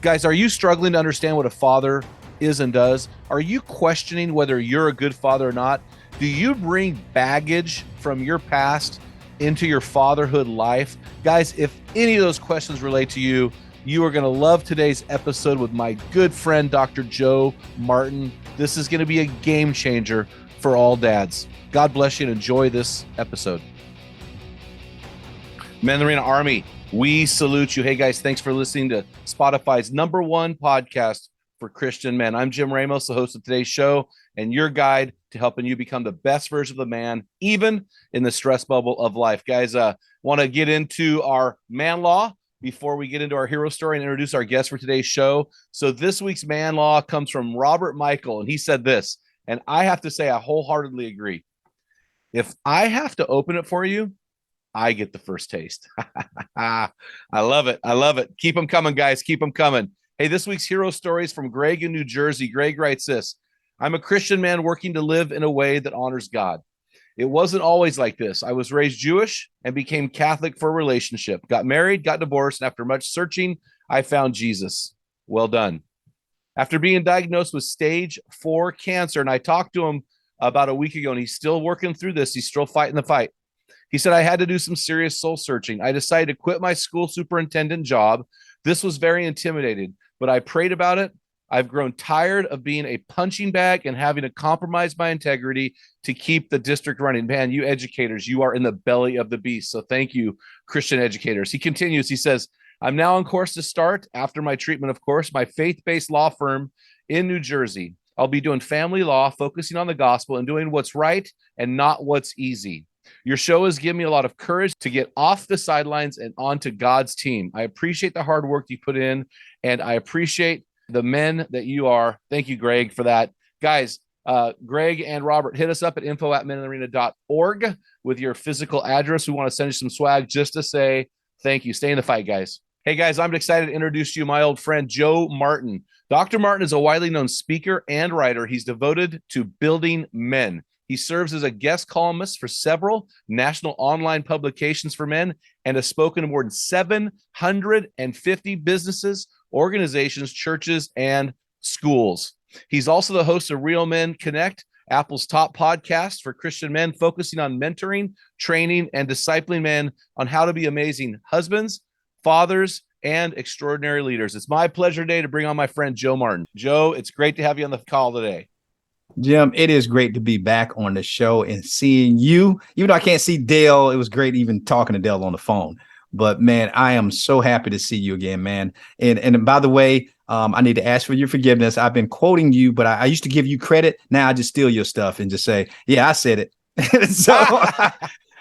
Guys, are you struggling to understand what a father is and does? Are you questioning whether you're a good father or not? Do you bring baggage from your past into your fatherhood life? Guys, if any of those questions relate to you, you are going to love today's episode with my good friend, Dr. Joe Martin. This is going to be a game changer for all dads. God bless you and enjoy this episode. Men in the Arena Army, we salute you. Hey guys, thanks for listening to Spotify's #1 podcast for Christian men. I'm Jim Ramos, the host of today's show, and your guide to helping you become the best version of a man, even in the stress bubble of life. Guys, want to get into our man law before we get into our hero story and introduce our guest for today's show. So this week's man law comes from Robert Michael, and he said this, and I have to say I wholeheartedly agree. If I have to open it for you, I get the first taste. I love it. I love it. Keep them coming, guys. Keep them coming. Hey, this week's hero story is from Greg in New Jersey. Greg writes this: I'm a Christian man working to live in a way that honors God. It wasn't always like this. I was raised Jewish and became Catholic for a relationship. Got married, got divorced, and after much searching, I found Jesus. Well done. After being diagnosed with stage 4 cancer, and I talked to him about a week ago, and he's still working through this. He's still fighting the fight. He said, I had to do some serious soul searching. I decided to quit my school superintendent job. This was very intimidating, but I prayed about it. I've grown tired of being a punching bag and having to compromise my integrity to keep the district running. Man, you educators, you are in the belly of the beast. So thank you, Christian educators. He continues, he says, I'm now on course to start, after my treatment, of course, my faith-based law firm in New Jersey. I'll be doing family law, focusing on the gospel and doing what's right and not what's easy. Your show has given me a lot of courage to get off the sidelines and onto God's team. I appreciate the hard work you put in, and I appreciate the men that you are. Thank you, Greg, for that. Guys, Greg and Robert, hit us up at info@meninthearena.org with your physical address. We want to send you some swag just to say thank you. Stay in the fight, guys. Hey, guys, I'm excited to introduce to you my old friend, Joe Martin. Dr. Martin is a widely known speaker and writer. He's devoted to building men. He serves as a guest columnist for several national online publications for men and has spoken to more than 750 businesses, organizations, churches, and schools. He's also the host of Real Men Connect, Apple's top podcast for Christian men, focusing on mentoring, training, and discipling men on how to be amazing husbands, fathers, and extraordinary leaders. It's my pleasure today to bring on my friend, Joe Martin. Joe, it's great to have you on the call today. Jim, it is great to be back on the show and seeing you. Even though I can't see Dale, it was great even talking to Dale on the phone. But man, I am so happy to see you again, man. And by the way, I need to ask for your forgiveness. I've been quoting you, but I used to give you credit. Now I just steal your stuff and just say, yeah, I said it.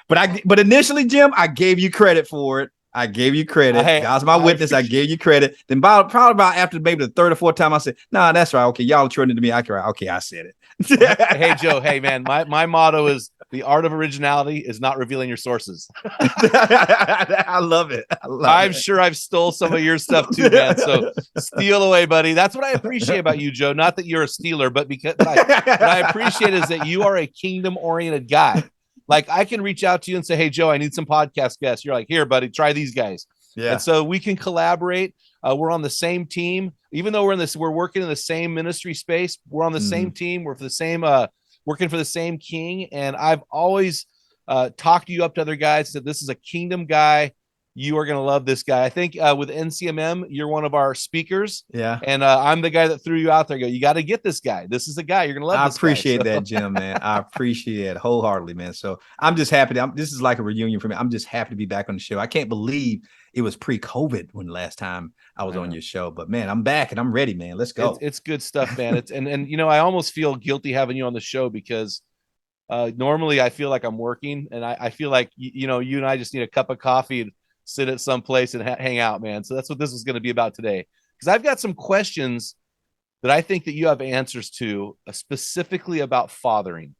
But initially, Jim, I gave you credit for it. I gave you credit. God's my witness. I gave you credit. Then probably about after maybe the third or fourth time, I said, nah, that's right. Okay, y'all are turning to me. Okay, I said it. Hey, Joe. Hey, man, my motto is the art of originality is not revealing your sources. I love it. I'm sure I've stole some of your stuff too, man. So steal away, buddy. That's what I appreciate about you, Joe. Not that you're a stealer, but because what I appreciate is that you are a kingdom-oriented guy. Like I can reach out to you and say, hey, Joe, I need some podcast guests. You're like, here, buddy, try these guys. Yeah. And so we can collaborate. We're on the same team, even though we're working in the same ministry space. We're on the same team. We're for the same, working for the same king. And I've always talked you up to other guys, said this is a kingdom guy. You are going to love this guy. I think with NCMM, you're one of our speakers. Yeah. And I'm the guy that threw you out there. You got to get this guy. This is the guy. You're going to love this guy. I appreciate that, Jim, man. I appreciate it wholeheartedly, man. So I'm just happy. This is like a reunion for me. I'm just happy to be back on the show. I can't believe it was pre-COVID when last time I was on your show. But, man, I'm back and I'm ready, man. Let's go. It's good stuff, man. And you know, I almost feel guilty having you on the show because normally I feel like I'm working. And I feel like, you know, you and I just need a cup of coffee and sit at some place and hang out, man. So that's what this is going to be about today. Because I've got some questions that I think that you have answers to, specifically about fathering.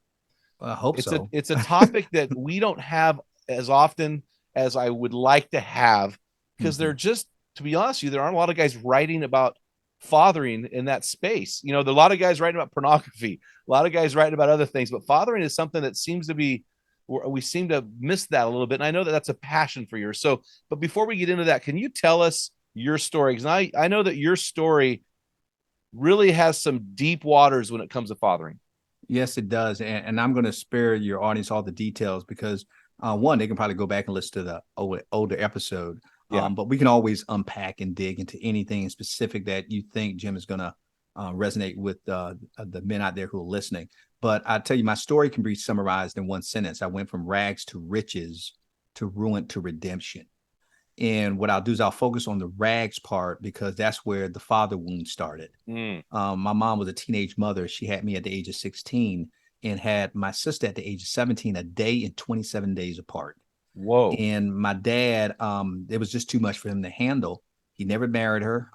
I hope so. It's a topic that we don't have as often as I would like to have, because they're just, to be honest with you, there aren't a lot of guys writing about fathering in that space. You know, there are a lot of guys writing about pornography, a lot of guys writing about other things, but fathering is something that seems to be, we seem to miss that a little bit. And I know that that's a passion for yours. So, but before we get into that, can you tell us your story, because I know that your story really has some deep waters when it comes to fathering. Yes, it does. And I'm going to spare your audience all the details because one, they can probably go back and listen to the older episode. Yeah. But we can always unpack and dig into anything specific that you think Jim is going to resonate with the men out there who are listening. But I tell you, my story can be summarized in one sentence. I went from rags to riches to ruin to redemption. And what I'll do is I'll focus on the rags part because that's where the father wound started. Mm. My mom was a teenage mother. She had me at the age of 16 and had my sister at the age of 17, a day and 27 days apart. Whoa. And my dad, it was just too much for him to handle. He never married her,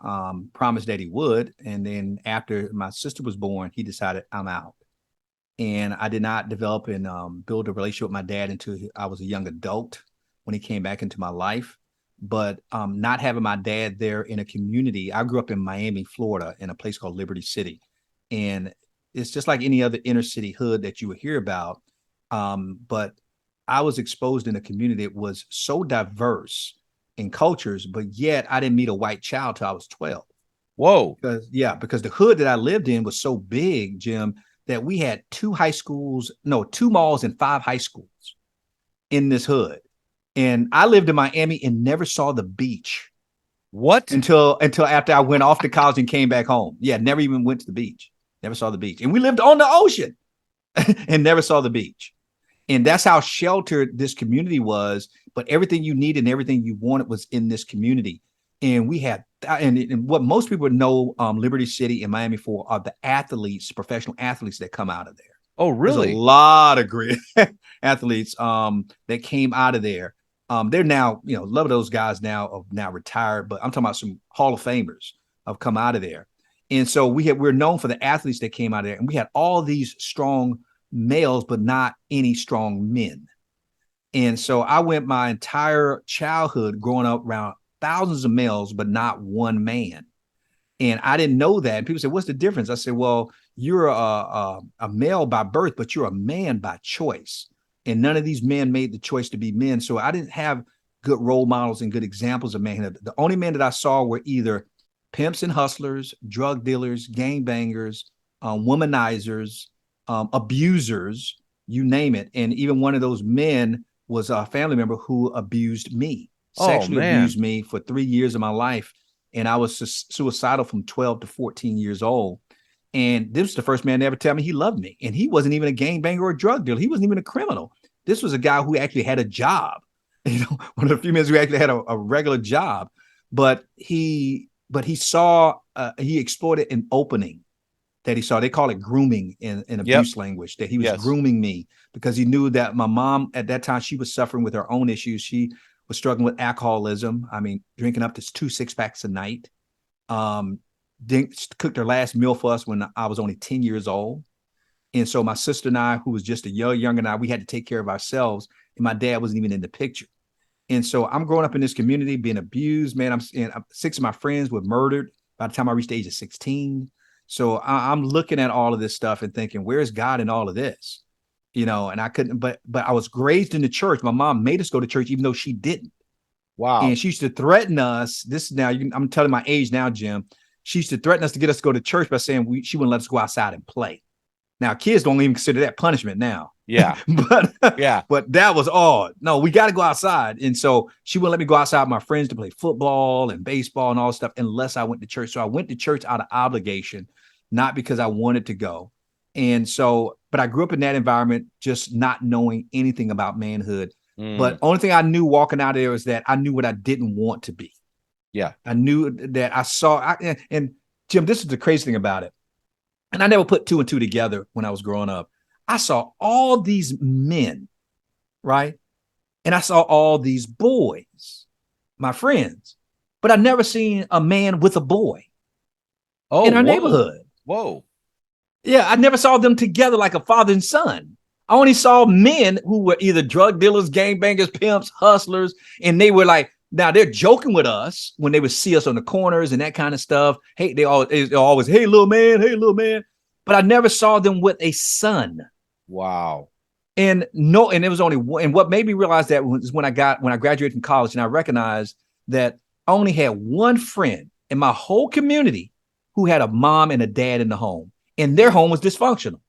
promised that he would. And then after my sister was born, he decided I'm out. And I did not develop and build a relationship with my dad until I was a young adult when he came back into my life. But not having my dad there in a community, I grew up in Miami, Florida, in a place called Liberty City. And it's just like any other inner city hood that you would hear about. But I was exposed in a community that was so diverse in cultures, but yet I didn't meet a white child till I was 12. Whoa. Because the hood that I lived in was so big, Jim, that we had two malls and 5 high schools in this hood. And I lived in Miami and never saw the beach. What? Until after I went off to college and came back home. Yeah, never even went to the beach. Never saw the beach. And we lived on the ocean and never saw the beach. And that's how sheltered this community was. But everything you needed and everything you wanted was in this community. And we had, and what most people know Liberty City and Miami for are the athletes, professional athletes that come out of there. Oh, really? There's a lot of great athletes that came out of there. They're now, a lot of those guys now are now retired, but I'm talking about some Hall of Famers have come out of there. And so we're known for the athletes that came out of there. And we had all these strong males, but not any strong men. And so I went my entire childhood growing up around thousands of males, but not one man. And I didn't know that. And people said, what's the difference? I said, well, you're a male by birth, but you're a man by choice. And none of these men made the choice to be men. So I didn't have good role models and good examples of manhood. The only men that I saw were either pimps and hustlers, drug dealers, gangbangers, womanizers, abusers, you name it. And even one of those men was a family member who abused me, sexually abused me for 3 years of my life. And I was suicidal from 12 to 14 years old. And this was the first man to ever tell me he loved me. And he wasn't even a gangbanger or a drug dealer. He wasn't even a criminal. This was a guy who actually had a job. One of the few men who actually had a regular job. But he saw, he exploited an opening that he saw. They call it grooming in abuse language, that he was grooming me because he knew that my mom at that time, she was suffering with her own issues. She was struggling with alcoholism. I mean, drinking up to 2 6-packs a night. Cooked her last meal for us when I was only 10 years old. And so my sister and I, who was just a year younger than I, we had to take care of ourselves. And my dad wasn't even in the picture. And so I'm growing up in this community, being abused, man. 6 of my friends were murdered by the time I reached the age of 16. So I'm looking at all of this stuff and thinking, where's God in all of this? And I couldn't, but I was raised in the church. My mom made us go to church, even though she didn't. Wow. And she used to threaten us. This now, I'm telling my age now, Jim. She used to threaten us to get us to go to church by saying she wouldn't let us go outside and play. Now, kids don't even consider that punishment now. Yeah. but that was odd. No, we got to go outside. And so she wouldn't let me go outside with my friends to play football and baseball and all this stuff unless I went to church. So I went to church out of obligation, not because I wanted to go. And so, but I grew up in that environment, just not knowing anything about manhood. But only thing I knew walking out of there was that I knew what I didn't want to be. Yeah. I knew that I saw, and Jim, this is the crazy thing about it. And I never put 2 and 2 together when I was growing up. I saw all these men, right? And I saw all these boys, my friends, but I never seen a man with a boy in our neighborhood. Whoa. Yeah, I never saw them together like a father and son. I only saw men who were either drug dealers, gangbangers, pimps, hustlers, and they were like, now they're joking with us when they would see us on the corners and that kind of stuff. Hey, they always, hey, little man. But I never saw them with a son. Wow. And it was only one. And what made me realize that was when I graduated from college and I recognized that I only had one friend in my whole community who had a mom and a dad in the home, and their home was dysfunctional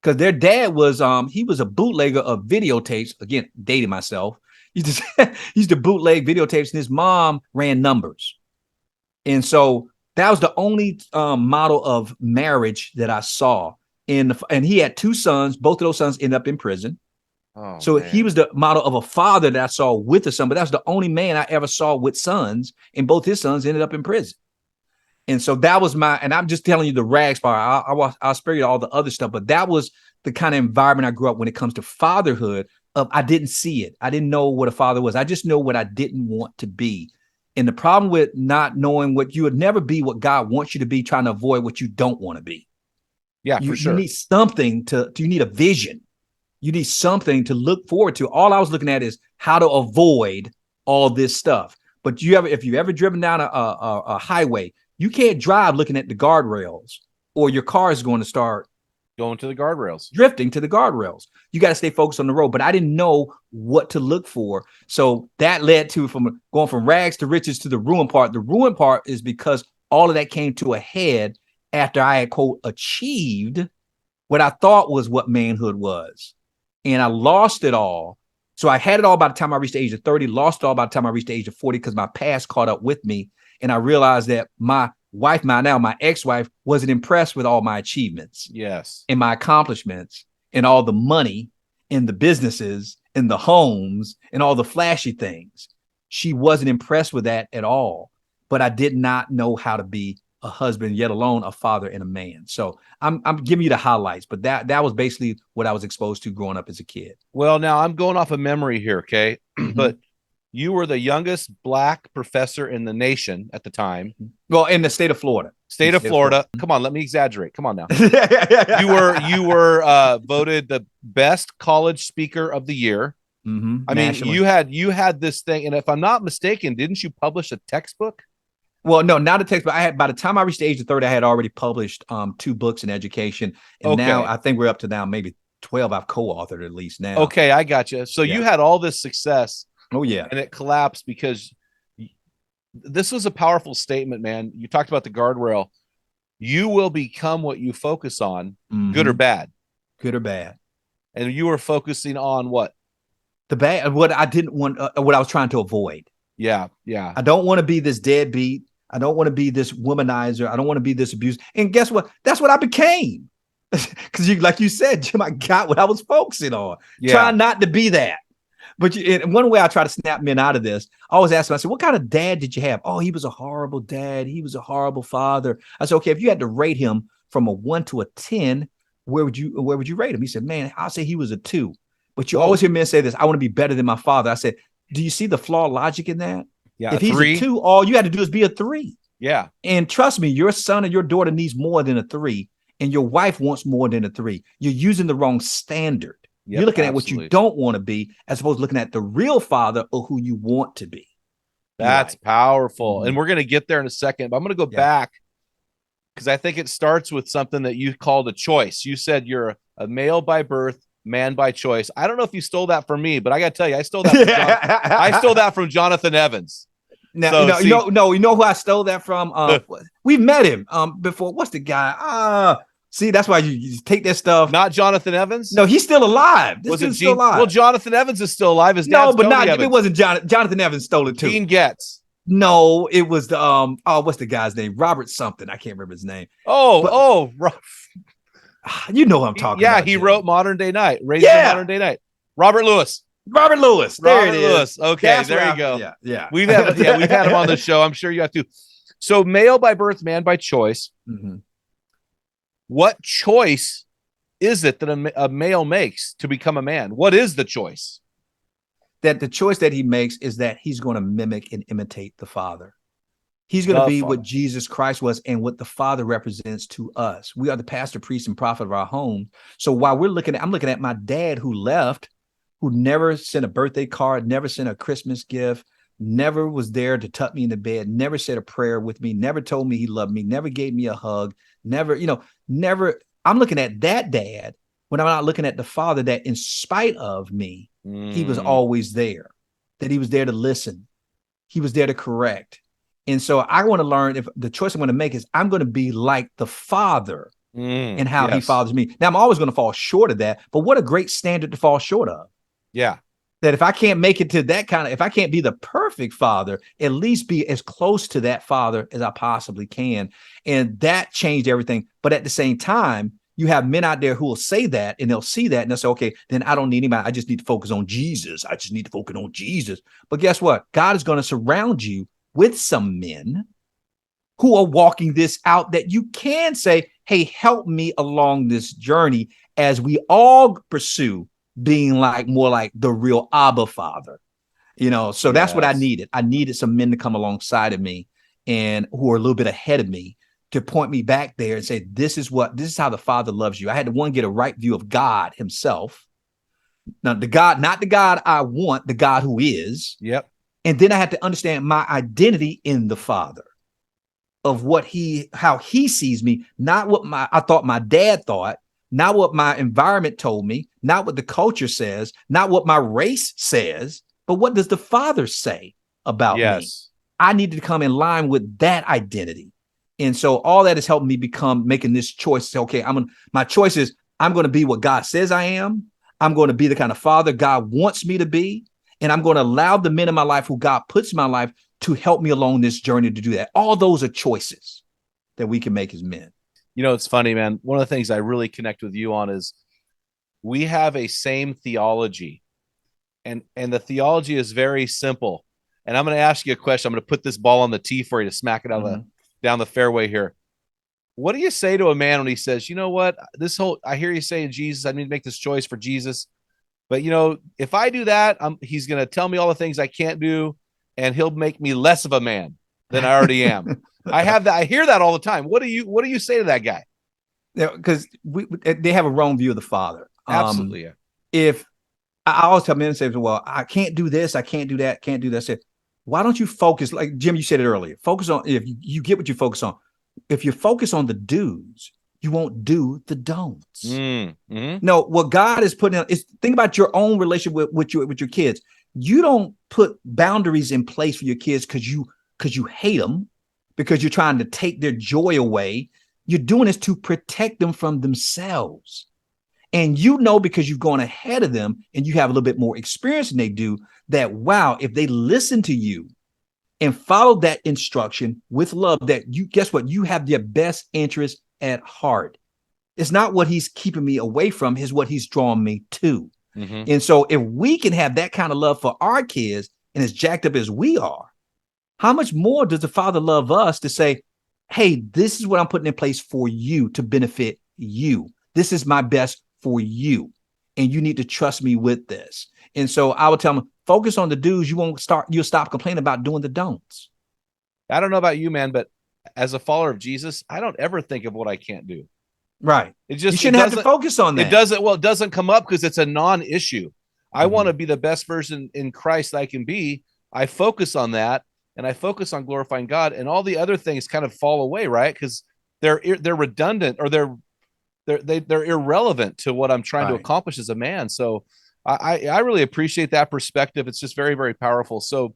because their dad was he was a bootlegger of videotapes. Again, dating myself. He used to bootleg videotapes, and his mom ran numbers. And so that was the only model of marriage that I saw. And he had two sons. Both of those sons ended up in prison. Oh, so man. he was the model of a father that I saw with a son, but that was the only man I ever saw with sons, and both his sons ended up in prison. And so that was and I'm just telling you the rags part. I'll spare you all the other stuff, but that was the kind of environment I grew up when it comes to fatherhood. I didn't see it. I didn't know what a father was. I just know what I didn't want to be. And the problem with not knowing what you would never be what God wants you to be, trying to avoid what you don't want to be. Yeah, for sure. You need something you need a vision. You need something to look forward to. All I was looking at is how to avoid all this stuff. But if you ever driven down a highway, you can't drive looking at the guardrails, or your car is going to start going to the guardrails, drifting to the guardrails. You got to stay focused on the road. But I didn't know what to look for. So that led to going from rags to riches to the ruin part. The ruin part is because all of that came to a head after I had, quote, achieved what I thought was what manhood was. And I lost it all. So I had it all by the time I reached the age of 30, lost it all by the time I reached the age of 40 because my past caught up with me. And I realized that my wife, my ex-wife, wasn't impressed with all my achievements. Yes. And my accomplishments and all the money and the businesses and the homes and all the flashy things. She wasn't impressed with that at all. But I did not know how to be a husband, yet alone a father and a man. So I'm giving you the highlights, but that was basically what I was exposed to growing up as a kid. Well, now I'm going off of memory here, okay? Mm-hmm. But you were the youngest Black professor in the nation at the time. Well, in the state of Florida. State of Florida. Come on, let me exaggerate. Come on now. You were voted the best college speaker of the year. Mm-hmm. I mean, you had this thing, and if I'm not mistaken, didn't you publish a textbook? Well, no, not a textbook. By the time I reached the age of 30, I had already published 2 books in education, and now I think we're up to now maybe 12. I've co-authored at least now. Okay, I got you. So you had all this success. Oh yeah, and it collapsed because this was a powerful statement, man. You talked about the guardrail. You will become what you focus on, good or bad. Good or bad. And you were focusing on what? The bad. What I didn't want. What I was trying to avoid. Yeah, yeah. I don't want to be this deadbeat. I don't want to be this womanizer. I don't want to be this abuse. And guess what? That's what I became. Because like you said, Jim, I got what I was focusing on. Trying not to be that. But one way I try to snap men out of this, I always ask them, I said, what kind of dad did you have? Oh, he was a horrible dad. He was a horrible father. I said, okay, if you had to rate him from a 1 to a 10, where would you rate him? He said, man, I'll say he was a 2. But you always hear men say this, I want to be better than my father. I said, do you see the flawed logic in that? Yeah. If he's a 2, all you had to do is be a 3. Yeah. And trust me, your son or your daughter needs more than a 3, and your wife wants more than a 3. You're using the wrong standard. Yep, you're looking at what you don't want to be, as opposed to looking at the real father or who you want to be. That's powerful. And we're going to get there in a second, but I'm going to go back because I think it starts with something that you called a choice. You said you're a male by birth, man by choice. I don't know if you stole that from me, but I got to tell you, I stole that. I stole that from Jonathan Evans. Now, you know who I stole that from? We met him before. What's the guy? See, that's why you take that stuff. Not Jonathan Evans? No, he's still alive. This dude's still alive. Well, Jonathan Evans is still alive. His dad's but Tony Evans. It wasn't Jonathan Evans stole it too. Dean Getz. No, it was the what's the guy's name? Robert something. I can't remember his name. You know what I'm talking about. Yeah, he wrote Modern Day Night. Modern Day Night. Robert Lewis. There it is. Okay, that's there you go. Yeah. We've had him on the show. I'm sure you have to. So male by birth, man by choice. Mm-hmm. What choice is it that a male makes to become a man? What is the choice? That the choice that he makes is that he's going to mimic and imitate the Father. He's going to be what Jesus Christ was and what the Father represents to us. We are the pastor, priest, and prophet of our home. So while I'm looking at my dad who left, who never sent a birthday card, never sent a Christmas gift, never was there to tuck me in the bed, never said a prayer with me, never told me he loved me, never gave me a hug, never. I'm looking at that dad when I'm not looking at the Father that in spite of me, he was always there, that he was there to listen. He was there to correct. And so I want to learn, if the choice I'm going to make is I'm going to be like the Father and how he Yes. fathers me. Now, I'm always going to fall short of that, but what a great standard to fall short of. Yeah. That if I can't make it to that kind of, if I can't be the perfect father, at least be as close to that father as I possibly can. And that changed everything. But at the same time, you have men out there who will say that and they'll see that and they'll say, okay, then I don't need anybody. I just need to focus on Jesus. I just need to focus on Jesus. But guess what? God is going to surround you with some men who are walking this out that you can say, hey, help me along this journey as we all pursue being like more like the real Abba Father, So that's what I Yes. needed. I needed some men to come alongside of me and who are a little bit ahead of me to point me back there and say, this is how the Father loves you. I had to get a right view of God himself. Now, the God, not the God I want, the God who is. Yep. And then I had to understand my identity in the Father, of how he sees me, not what I thought my dad thought, not what my environment told me, not what the culture says, not what my race says, but what does the Father say about me? Yes. I needed to come in line with that identity. And so all that has helped me making this choice. Say, okay, my choice is I'm going to be what God says I am. I'm going to be the kind of father God wants me to be. And I'm going to allow the men in my life who God puts in my life to help me along this journey to do that. All those are choices that we can make as men. It's funny, man. One of the things I really connect with you on is we have a same theology, and the theology is very simple. And I'm going to ask you a question. I'm going to put this ball on the tee for you to smack it down the fairway here. What do you say to a man when he says, you know what, I hear you saying Jesus, I need to make this choice for Jesus, but if I do that, he's going to tell me all the things I can't do, and he'll make me less of a man than I already am. I hear that all the time. What do you say to that guy? Because they have a wrong view of the Father. Absolutely. Yeah. If I always tell men and say, well, I can't do this, I can't do that, can't do that. I say, why don't you focus? Like Jim, you said it earlier. Focus on, if you get what you focus on. If you focus on the do's, you won't do the don'ts. Mm-hmm. No, what God is putting is, think about your own relationship with your kids. You don't put boundaries in place for your kids because you hate them, because you're trying to take their joy away. You're doing this to protect them from themselves. And because you've gone ahead of them and you have a little bit more experience than they do, that, wow, if they listen to you and follow that instruction with love, that guess what? You have their best interest at heart. It's not what he's keeping me away from, is what he's drawing me to. Mm-hmm. And so if we can have that kind of love for our kids, and as jacked up as we are, how much more does the Father love us to say, hey, this is what I'm putting in place for you to benefit you. This is my best for you. And you need to trust me with this. And so I would tell them, focus on the do's. You'll stop complaining about doing the don'ts. I don't know about you, man, but as a follower of Jesus, I don't ever think of what I can't do. Right. You shouldn't have to focus on that. It doesn't come up because it's a non-issue. I want to be the best version in Christ that I can be. I focus on that, and I focus on glorifying God, and all the other things kind of fall away, right? Because they're redundant, or they're irrelevant to what I'm trying to accomplish as a man. So I really appreciate that perspective. It's just very, very powerful. So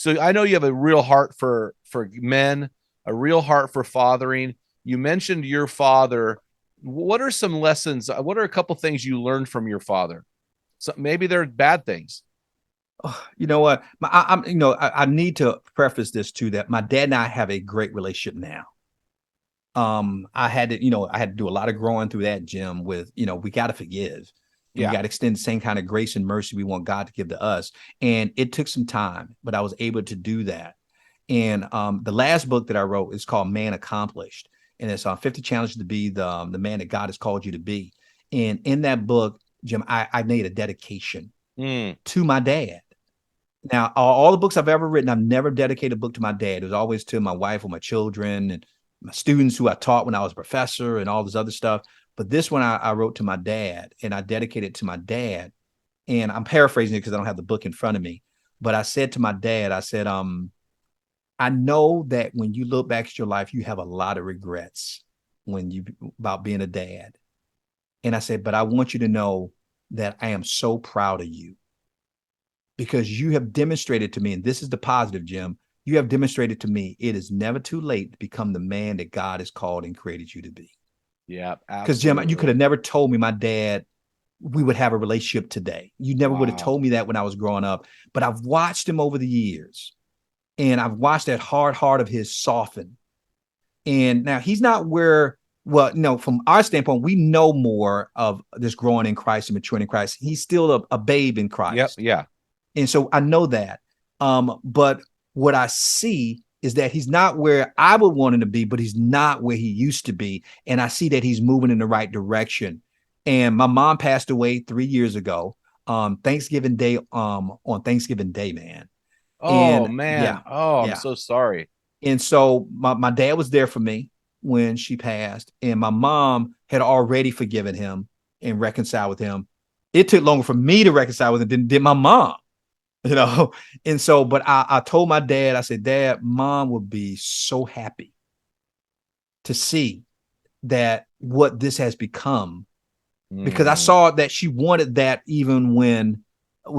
I know you have a real heart for men, a real heart for fathering. You mentioned your father. What are some lessons? What are a couple things you learned from your father? So maybe they're bad things. Oh, you know what? I need to preface this too, that my dad and I have a great relationship now. I had to do a lot of growing through that, Jim, with, we got to forgive. And we got to extend the same kind of grace and mercy we want God to give to us. And it took some time, but I was able to do that. And the last book that I wrote is called Man Accomplished. And it's 50 Challenges to be the man that God has called you to be. And in that book, Jim, I made a dedication to my dad. Now, all the books I've ever written, I've never dedicated a book to my dad. It was always to my wife or my children and my students who I taught when I was a professor and all this other stuff. But this one I wrote to my dad, and I dedicated it to my dad. And I'm paraphrasing it because I don't have the book in front of me. But I said to my dad, I said, I know that when you look back at your life, you have a lot of regrets about being a dad. And I said, but I want you to know that I am so proud of you, because you have demonstrated to me, and this is the positive, Jim, you have demonstrated to me it is never too late to become the man that God has called and created you to be. Yeah, Because Jim, you could absolutely. have never told me my dad, we would have a relationship today. You never would have Wow. told me that when I was growing up. But I've watched him over the years, and I've watched that hard heart of his soften. And now he's not where, well, no, from our standpoint, we know more of this growing in Christ and maturing in Christ. He's still a babe in Yep. Christ. Yeah. And so I know that. But what I see is that he's not where I would want him to be, but he's not where he used to be. And I see that he's moving in the right direction. And my mom passed away 3 years ago, Thanksgiving Day, on Thanksgiving Day, man. Oh And man. yeah, Oh, I'm yeah. so sorry. And so my dad was there for me when she passed, and my mom had already forgiven him and reconciled with him. It took longer for me to reconcile with him than did my mom, you know. And so, but I told my dad, I said, Dad, Mom would be so happy to see that what this has become, because I Mm, saw that she wanted that even when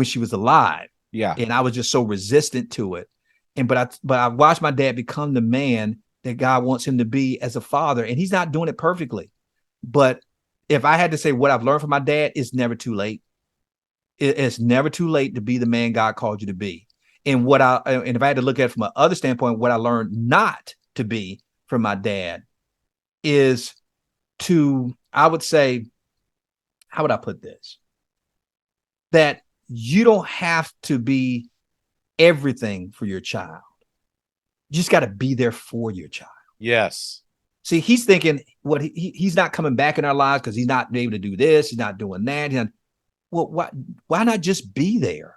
she was alive, yeah. and I was just so resistant to it. And but I watched my dad become the man that God wants him to be as a father, and he's not doing it perfectly. But if I had to say what I've learned from my dad, it's never too late. It's never too late to be the man God called you to be. And if I had to look at it from another standpoint, what I learned not to be from my dad is to, I would say, how would I put this? That you don't have to be everything for your child. You just got to be there for your child. Yes. See, he's thinking he's not coming back in our lives because he's not able to do this, he's not doing that. Well, why not just be there?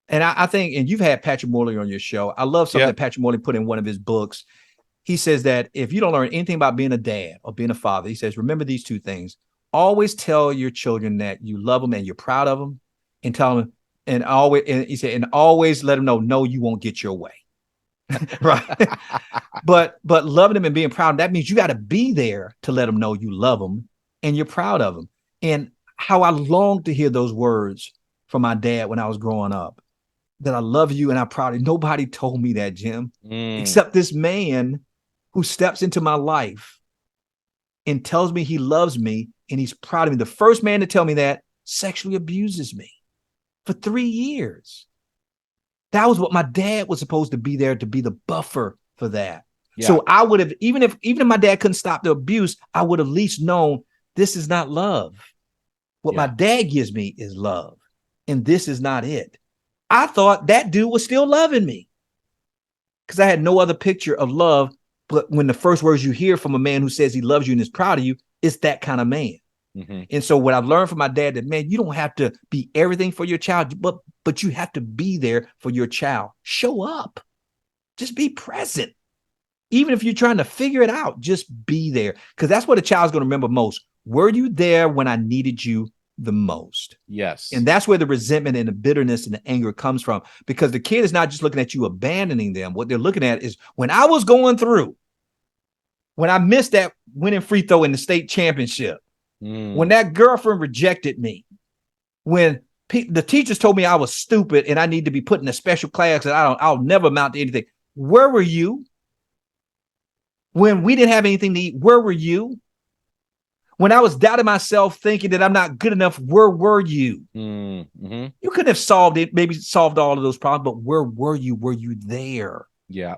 And I think, and you've had Patrick Morley on your show. I love something Yep. that Patrick Morley put in one of his books. He says that if you don't learn anything about being a dad or being a father, he says, remember these two things. Always tell your children that you love them and you're proud of them, and tell them, and he said, and always let them know, no, you won't get your way. Right. but loving them and being proud, that means you got to be there to let them know you love them and you're proud of them. And how I longed to hear those words from my dad when I was growing up, that I love you and I'm proud of you. Nobody told me that, Jim, except this man who steps into my life and tells me he loves me and he's proud of me. The first man to tell me that sexually abuses me for 3 years. That was what my dad was supposed to be there to be the buffer for that. Yeah. So I would have, even if my dad couldn't stop the abuse, I would have at least known this is not love. What my dad gives me is love, and this is not it. I thought that dude was still loving me because I had no other picture of love. But when the first words you hear from a man who says he loves you and is proud of you, it's that kind of man. Mm-hmm. And so what I've learned from my dad, that, man, you don't have to be everything for your child, but you have to be there for your child. Show up. Just be present. Even if you're trying to figure it out, just be there. Because that's what a child's going to remember most. Were you there when I needed you the most? Yes. And that's where the resentment and the bitterness and the anger comes from. Because the kid is not just looking at you abandoning them. What they're looking at is, when I was going through, when I missed that winning free throw in the state championship, when that girlfriend rejected me, when the teachers told me I was stupid and I need to be put in a special class that I'll never amount to anything. Where were you? When we didn't have anything to eat, where were you? When I was doubting myself, thinking that I'm not good enough, where were you? Mm-hmm. You couldn't have solved it, maybe solved all of those problems, but where were you? Were you there? Yeah.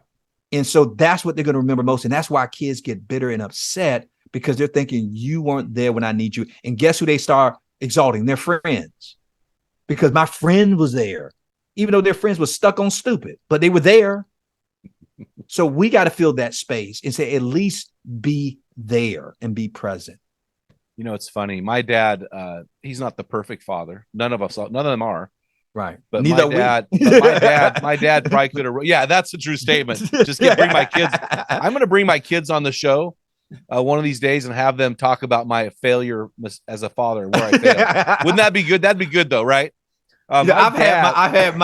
And so that's what they're going to remember most. And that's why kids get bitter and upset, because they're thinking you weren't there when I need you. And guess who they start exalting? Their friends. Because my friend was there, even though their friends were stuck on stupid, but they were there. So we got to fill that space and say, at least be there and be present. You know, it's funny. My dad, he's not the perfect father. None of them are. Right. But Neither my dad probably could have. Yeah, that's a true statement. Just bring my kids. I'm going to bring my kids on the show one of these days and have them talk about my failure as a father, where I failed. Wouldn't that be good? That'd be good though, right? I've had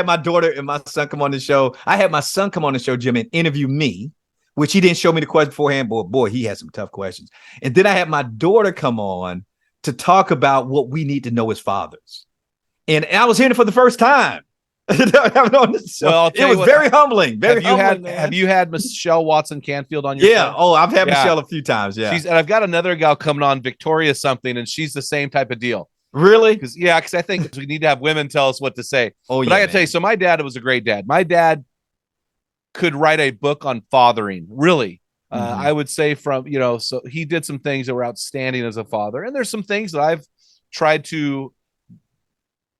my daughter and my son come on the show. I had my son come on the show, Jim, and interview me, which he didn't show me the question beforehand. Boy, he had some tough questions. And then I had my daughter come on to talk about what we need to know as fathers. And I was hearing it for the first time. On the show. Well, It was very humbling. Very humbling, man. Have you had Michelle Watson Canfield on your Yeah. show? Oh, I've had Michelle a few times. Yeah. And I've got another gal coming on, Victoria something, and she's the same type of deal. Really? Because I think we need to have women tell us what to say. Oh, but I gotta tell you, so my dad was a great dad. My dad could write a book on fathering, really. I would say so he did some things that were outstanding as a father. And there's some things that I've tried to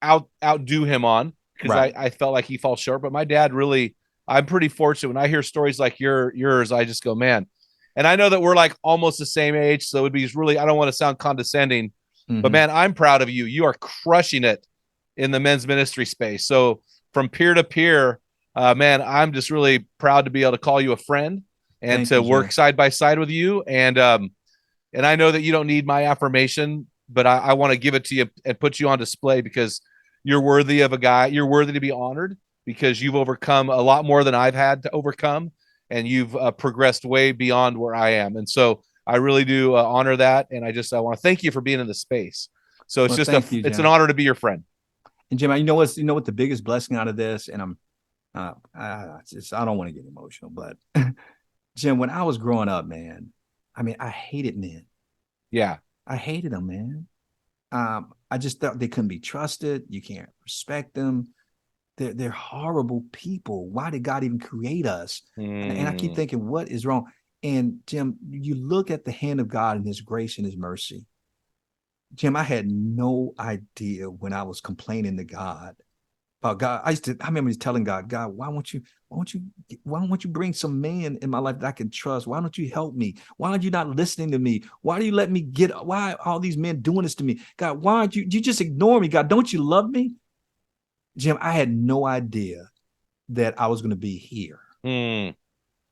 outdo him on because I felt like he falls short. But my dad really, I'm pretty fortunate. When I hear stories like yours, I just go, man. And I know that we're like almost the same age. So it would be really, I don't want to sound condescending, but man, I'm proud of you. You are crushing it in the men's ministry space. So from peer to peer, man, I'm just really proud to be able to call you a friend and to work side by side with you. And I know that you don't need my affirmation, but I want to give it to you and put you on display because you're worthy of a guy. You're worthy to be honored because you've overcome a lot more than I've had to overcome. And you've progressed way beyond where I am. And so I really do honor that. And I want to thank you for being in the space. So it's it's an honor to be your friend. And Jim, you know what the biggest blessing out of this, and I don't want to get emotional, but Jim, when I was growing up, man, I mean, I hated men. Yeah. I hated them, man. I just thought they couldn't be trusted. You can't respect them. They're horrible people. Why did God even create us? And I keep thinking, what is wrong? And Jim, you look at the hand of God and his grace and his mercy. Jim, I had no idea when I was complaining to God about God. I remember telling God, why won't you bring some man in my life that I can trust? Why don't you help me? Why are you not listening to me? Why do you let me why are all these men doing this to me? God, why aren't you just ignore me? God, don't you love me? Jim, I had no idea that I was going to be here.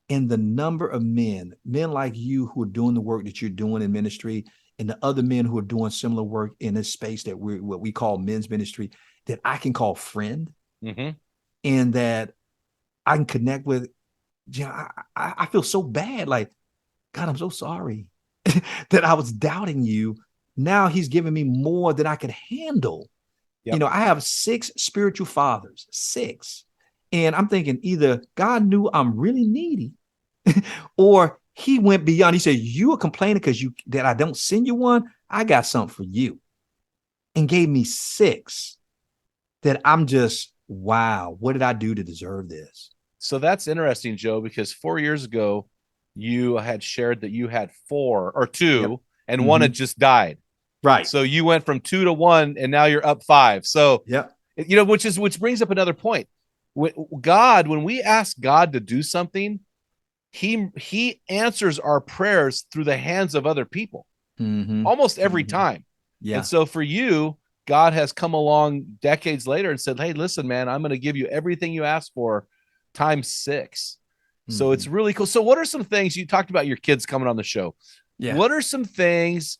And the number of men like you who are doing the work that you're doing in ministry, and the other men who are doing similar work in this space that what we call men's ministry, that I can call friend, and that I can connect with. Jim, I feel so bad. Like, God, I'm so sorry that I was doubting you. Now he's giving me more than I could handle. Yep. You know, I have 6 spiritual fathers, 6. And I'm thinking either God knew I'm really needy or he went beyond. He said, you are complaining because that I don't send you one. I got something for you. And gave me 6 that I'm just, wow, what did I do to deserve this? So that's interesting, Joe, because 4 years ago, you had shared that you had 4 or 2 and one had just died. Right. So you went from 2 to 1 and now you're up 5. So, which brings up another point. When we ask God to do something, he answers our prayers through the hands of other people almost every time. Yeah. And so for you, God has come along decades later and said, hey, listen, man, I'm going to give you everything you asked for times 6. So it's really cool. So what are some things you talked about your kids coming on the show? Yeah. What are some things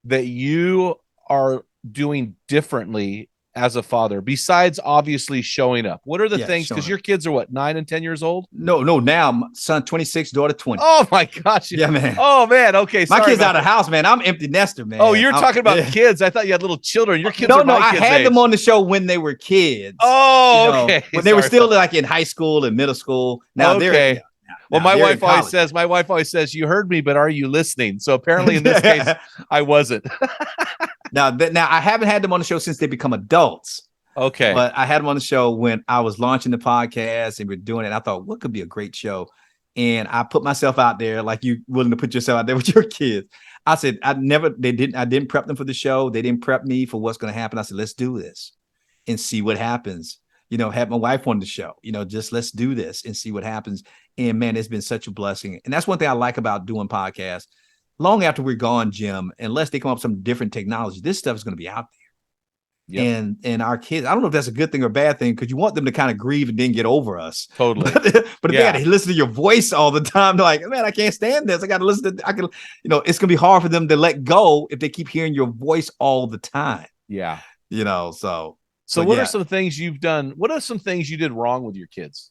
that you are doing differently as a father, besides obviously showing up? What are the things? Because your kids are what, 9 and 10 years old? No. Now, my son 26, daughter 20. Oh my gosh! Yeah, man. Oh man. Okay, my kids out of the house, man. I'm empty nester, man. Oh, you're talking about kids. I thought you had little children. Your kids? No. I had them on the show when they were kids. Oh, okay. When they were still like in high school and middle school. Now they're. Well, my wife always says, you heard me, but are you listening? So apparently in this case, I wasn't. Now I haven't had them on the show since they become adults. Okay. But I had them on the show when I was launching the podcast and we're doing it. I thought, what could be a great show? And I put myself out there, like you willing to put yourself out there with your kids. I said, I didn't prep them for the show. They didn't prep me for what's going to happen. I said, let's do this and see what happens. Have my wife on the show, just let's do this and see what happens. And man, it's been such a blessing. And that's one thing I like about doing podcasts. Long after we're gone, Jim, unless they come up with some different technology, this stuff is going to be out there. Yep. And our kids, I don't know if that's a good thing or a bad thing, because you want them to kind of grieve and then get over us. Totally. But if they got to listen to your voice all the time, they're like, man, I can't stand this. I got to listen to, it's going to be hard for them to let go if they keep hearing your voice all the time. Yeah. So what are some things you've done? What are some things you did wrong with your kids?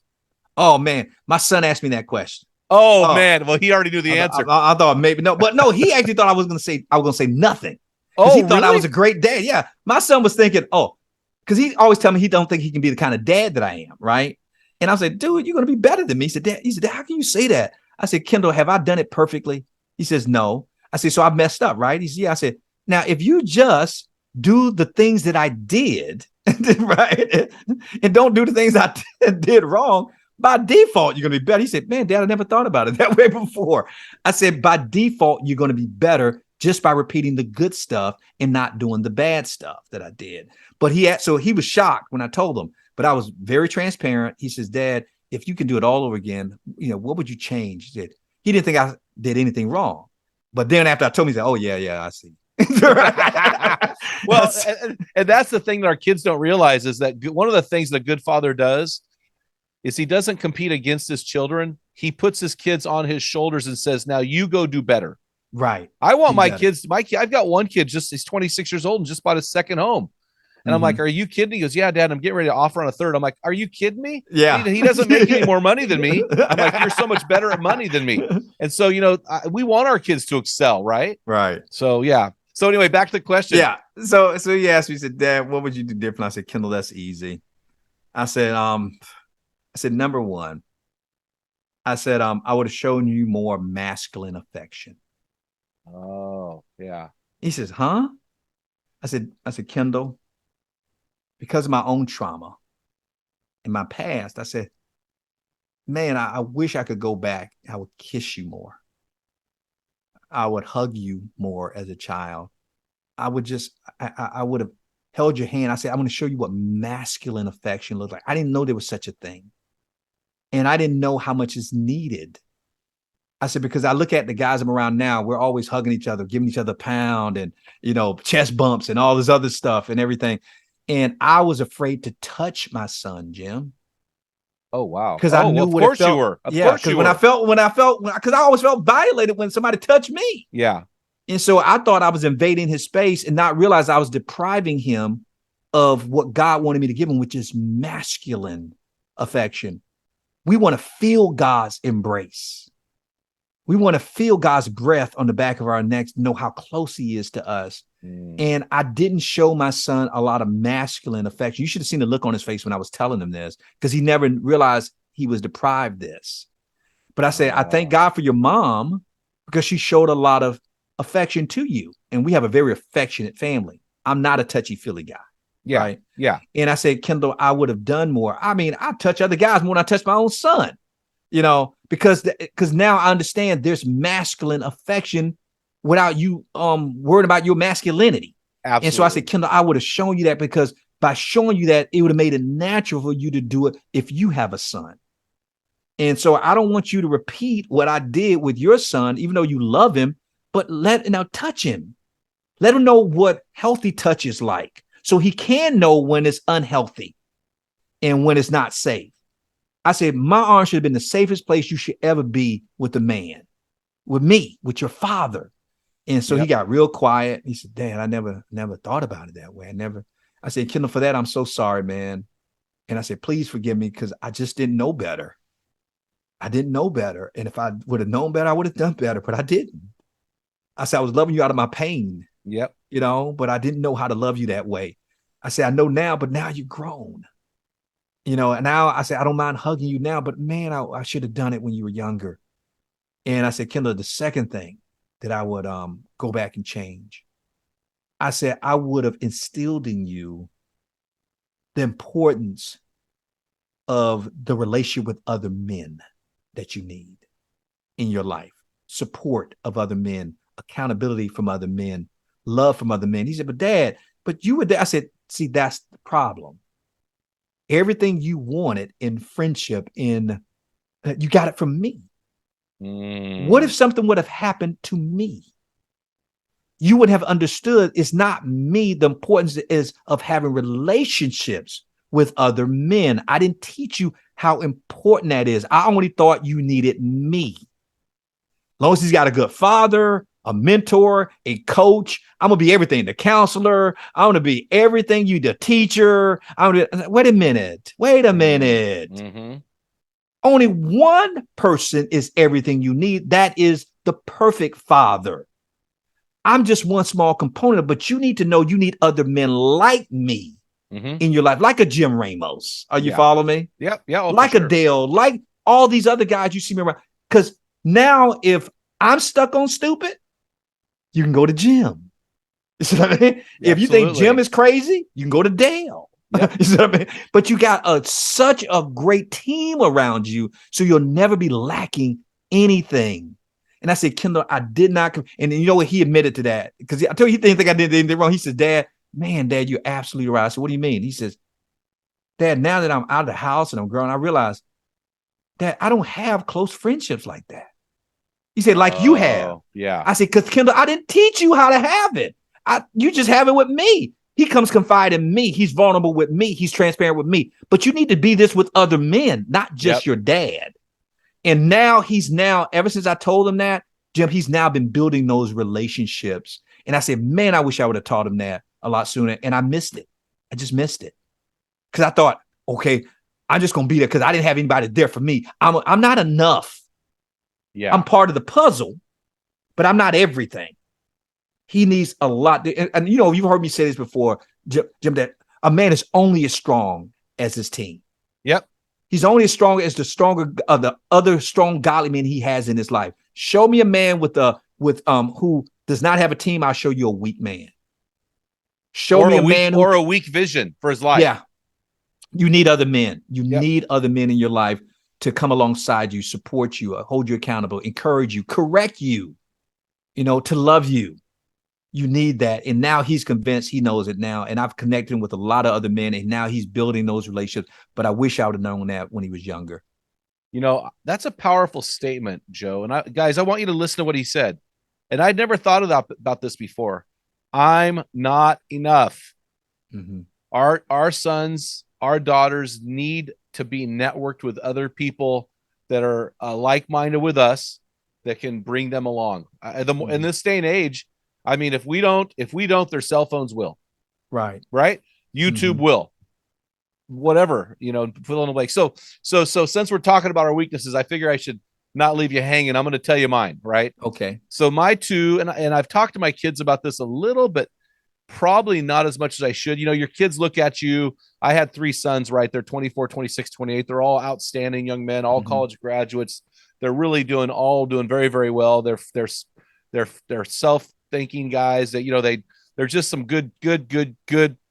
Oh man, my son asked me that question. Oh man, well he already knew the answer. I thought maybe no, but no, he actually thought I was going to say nothing. Oh, he thought I was a great dad. Yeah, my son was thinking, because because he always tell me he don't think he can be the kind of dad that I am, right? And I said, dude, you're gonna be better than me. He said, how can you say that? I said, Kendall, have I done it perfectly? He says, no. I said, so I messed up, right? He said, yeah. I said, now if you just do the things that I did, right, and don't do the things I did wrong, by default, you're going to be better. He said, man, Dad, I never thought about it that way before. I said, by default, you're going to be better just by repeating the good stuff and not doing the bad stuff that I did. But so he was shocked when I told him, but I was very transparent. He says, Dad, if you can do it all over again, what would you change? He said, he didn't think I did anything wrong. But then after I told him, he said, oh, yeah, I see. Well, and that's the thing that our kids don't realize is that one of the things that a good father does is he doesn't compete against his children. He puts his kids on his shoulders and says, now you go do better. Right. I want my kids, I've got one kid, he's 26 years old and just bought his second home. And I'm like, are you kidding? He goes, yeah, Dad, I'm getting ready to offer on a third. I'm like, are you kidding me? Yeah. He doesn't make any more money than me. I'm like, you're so much better at money than me. And so, we want our kids to excel, right? Right. So, yeah. So anyway, back to the question. Yeah. So he asked me, he said, Dad, what would you do different? I said, Kendall, that's easy. I said, number one, I said, I would have shown you more masculine affection. Oh, yeah. He says, huh? I said, Kendall, because of my own trauma in my past, I said, man, I wish I could go back. I would kiss you more. I would hug you more as a child. I would have held your hand. I said, I'm going to show you what masculine affection looks like. I didn't know there was such a thing. And I didn't know how much is needed. I said, because I look at the guys I'm around now, we're always hugging each other, giving each other a pound and, chest bumps and all this other stuff and everything. And I was afraid to touch my son, Jim. Oh, wow. Because I knew what it felt. You were. Of course you were. Because I always felt violated when somebody touched me. Yeah. And so I thought I was invading his space and not realize I was depriving him of what God wanted me to give him, which is masculine affection. We want to feel God's embrace. We want to feel God's breath on the back of our necks, know how close he is to us. And I didn't show my son a lot of masculine affection. You should have seen the look on his face when I was telling him this, because he never realized he was deprived this. But I said, I thank God for your mom, because she showed a lot of affection to you. And we have a very affectionate family. I'm not a touchy-feely guy. Yeah. Right? Yeah. And I said, Kendall, I would have done more. I mean, I touch other guys more than I touch my own son, because now I understand there's masculine affection without you worrying about your masculinity. Absolutely. And so I said, Kendall, I would have shown you that, because by showing you that, it would have made it natural for you to do it if you have a son. And so I don't want you to repeat what I did with your son, even though you love him, but touch him. Let him know what healthy touch is like, so he can know when it's unhealthy and when it's not safe. I said, my arm should have been the safest place you should ever be with a man, with me, with your father. And so he got real quiet. He said, Dad, I never thought about it that way. I said, Kendall, for that, I'm so sorry, man. And I said, please forgive me, because I just didn't know better. I didn't know better. And if I would have known better, I would have done better, but I didn't. I said, I was loving you out of my pain. Yep. But I didn't know how to love you that way. I said, I know now, but now you're grown. And now I said, I don't mind hugging you now, but man, I should have done it when you were younger. And I said, Kendall, the second thing that I would go back and change, I said, I would have instilled in you the importance of the relationship with other men that you need in your life, support of other men, accountability from other men, love from other men. He said, but Dad, but you were there. I said, see, that's the problem. Everything you wanted in friendship, you got it from me. What if something would have happened to me? You would have understood it's not me. The importance is of having relationships with other men. I didn't teach you how important that is. I only thought you needed me. As long as he's got a good father, a mentor, a coach, I'm going to be everything. The counselor, I'm going to be everything. You, the teacher. Wait a minute. Mm-hmm. Only one person is everything you need. That is the perfect father. I'm just one small component, but you need to know you need other men like me in your life, like a Jim Ramos. Are you following me? Yep. Yeah. Oh, like a Dale, like all these other guys you see me around. Because now, if I'm stuck on stupid, you can go to Jim. You know what I mean? If you think Jim is crazy, you can go to Dale. Yep. You know what I mean? But you got such a great team around you, so you'll never be lacking anything. And I said, Kendall, I did not. And you know what? He admitted to that, because I told you he didn't think I did anything wrong. He said, Dad, you're absolutely right. I said, what do you mean? He says, Dad, now that I'm out of the house and I'm growing, I realize that I don't have close friendships like that. He said, like you have. Yeah. I said, because Kendall, I didn't teach you how to have it. You just have it with me. He comes confide in me. He's vulnerable with me. He's transparent with me. But you need to be this with other men, not just your dad. And now ever since I told him that, Jim, he's now been building those relationships. And I said, man, I wish I would have taught him that a lot sooner. And I missed it. I just missed it. Because I thought, okay, I'm just going to be there because I didn't have anybody there for me. I'm not enough. Yeah. I'm part of the puzzle, but I'm not everything. He needs a lot. And you know, you've heard me say this before, Jim, that a man is only as strong as his team. Yep. He's only as strong as the other strong godly men he has in his life. Show me a man who does not have a team. I'll show you a weak man. Show me a man or a weak vision for his life. Yeah. You need other men. You need other men in your life to come alongside you, support you, hold you accountable, encourage you, correct you, to love you. You need that. And now he's convinced, he knows it now. And I've connected him with a lot of other men, and now he's building those relationships. But I wish I would have known that when he was younger. That's a powerful statement, Joe. And guys, I want you to listen to what he said. And I'd never thought about this before. I'm not enough. Mm-hmm. Our sons, our daughters need to be networked with other people that are like-minded with us, that can bring them along. In this day and age, I mean, if we don't, their cell phones will. Right. YouTube will. Whatever, fill in the blank. So since we're talking about our weaknesses, I figure I should not leave you hanging. I'm going to tell you mine, right? Okay. So my two, and I've talked to my kids about this a little bit, probably not as much as I should. Your kids look at you. I had 3 sons, right? They're 24, 26, 28. They're all outstanding young men, all college graduates. They're really doing very, very well. They're self-thinking guys that, they're just some good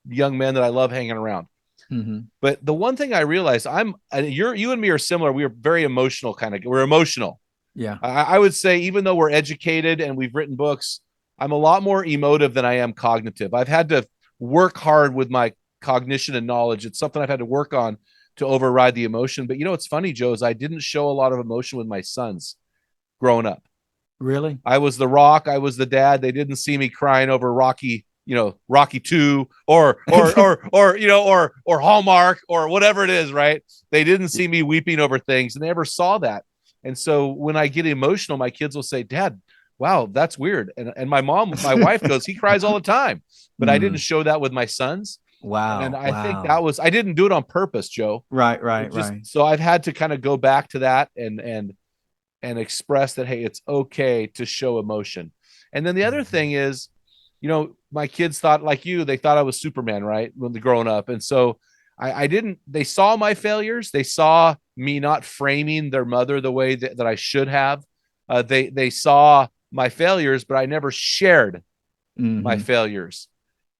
young men that I love hanging around. Mm-hmm. But the one thing I realized, you and me are similar. We are very emotional we're emotional. Yeah. I would say, even though we're educated and we've written books, I'm a lot more emotive than I am cognitive. I've had to work hard with my cognition and knowledge. It's something I've had to work on to override the emotion. But it's funny, Joe, is I didn't show a lot of emotion with my sons growing up. Really? I was the rock. I was the dad. They didn't see me crying over Rocky 2 or Hallmark or whatever it is, right? They didn't see me weeping over things, and they never saw that. And so when I get emotional, my kids will say, Dad, wow, that's weird. And my wife goes, he cries all the time, but I didn't show that with my sons. Wow. And I think I didn't do it on purpose, Joe. Right. So I've had to kind of go back to that and express that, hey, it's okay to show emotion. And then the other thing is, my kids thought, like you, they thought I was Superman, right? When they're growing up. And so I didn't, they saw my failures. They saw me not framing their mother the way that I should have. They saw my failures, but I never shared my failures.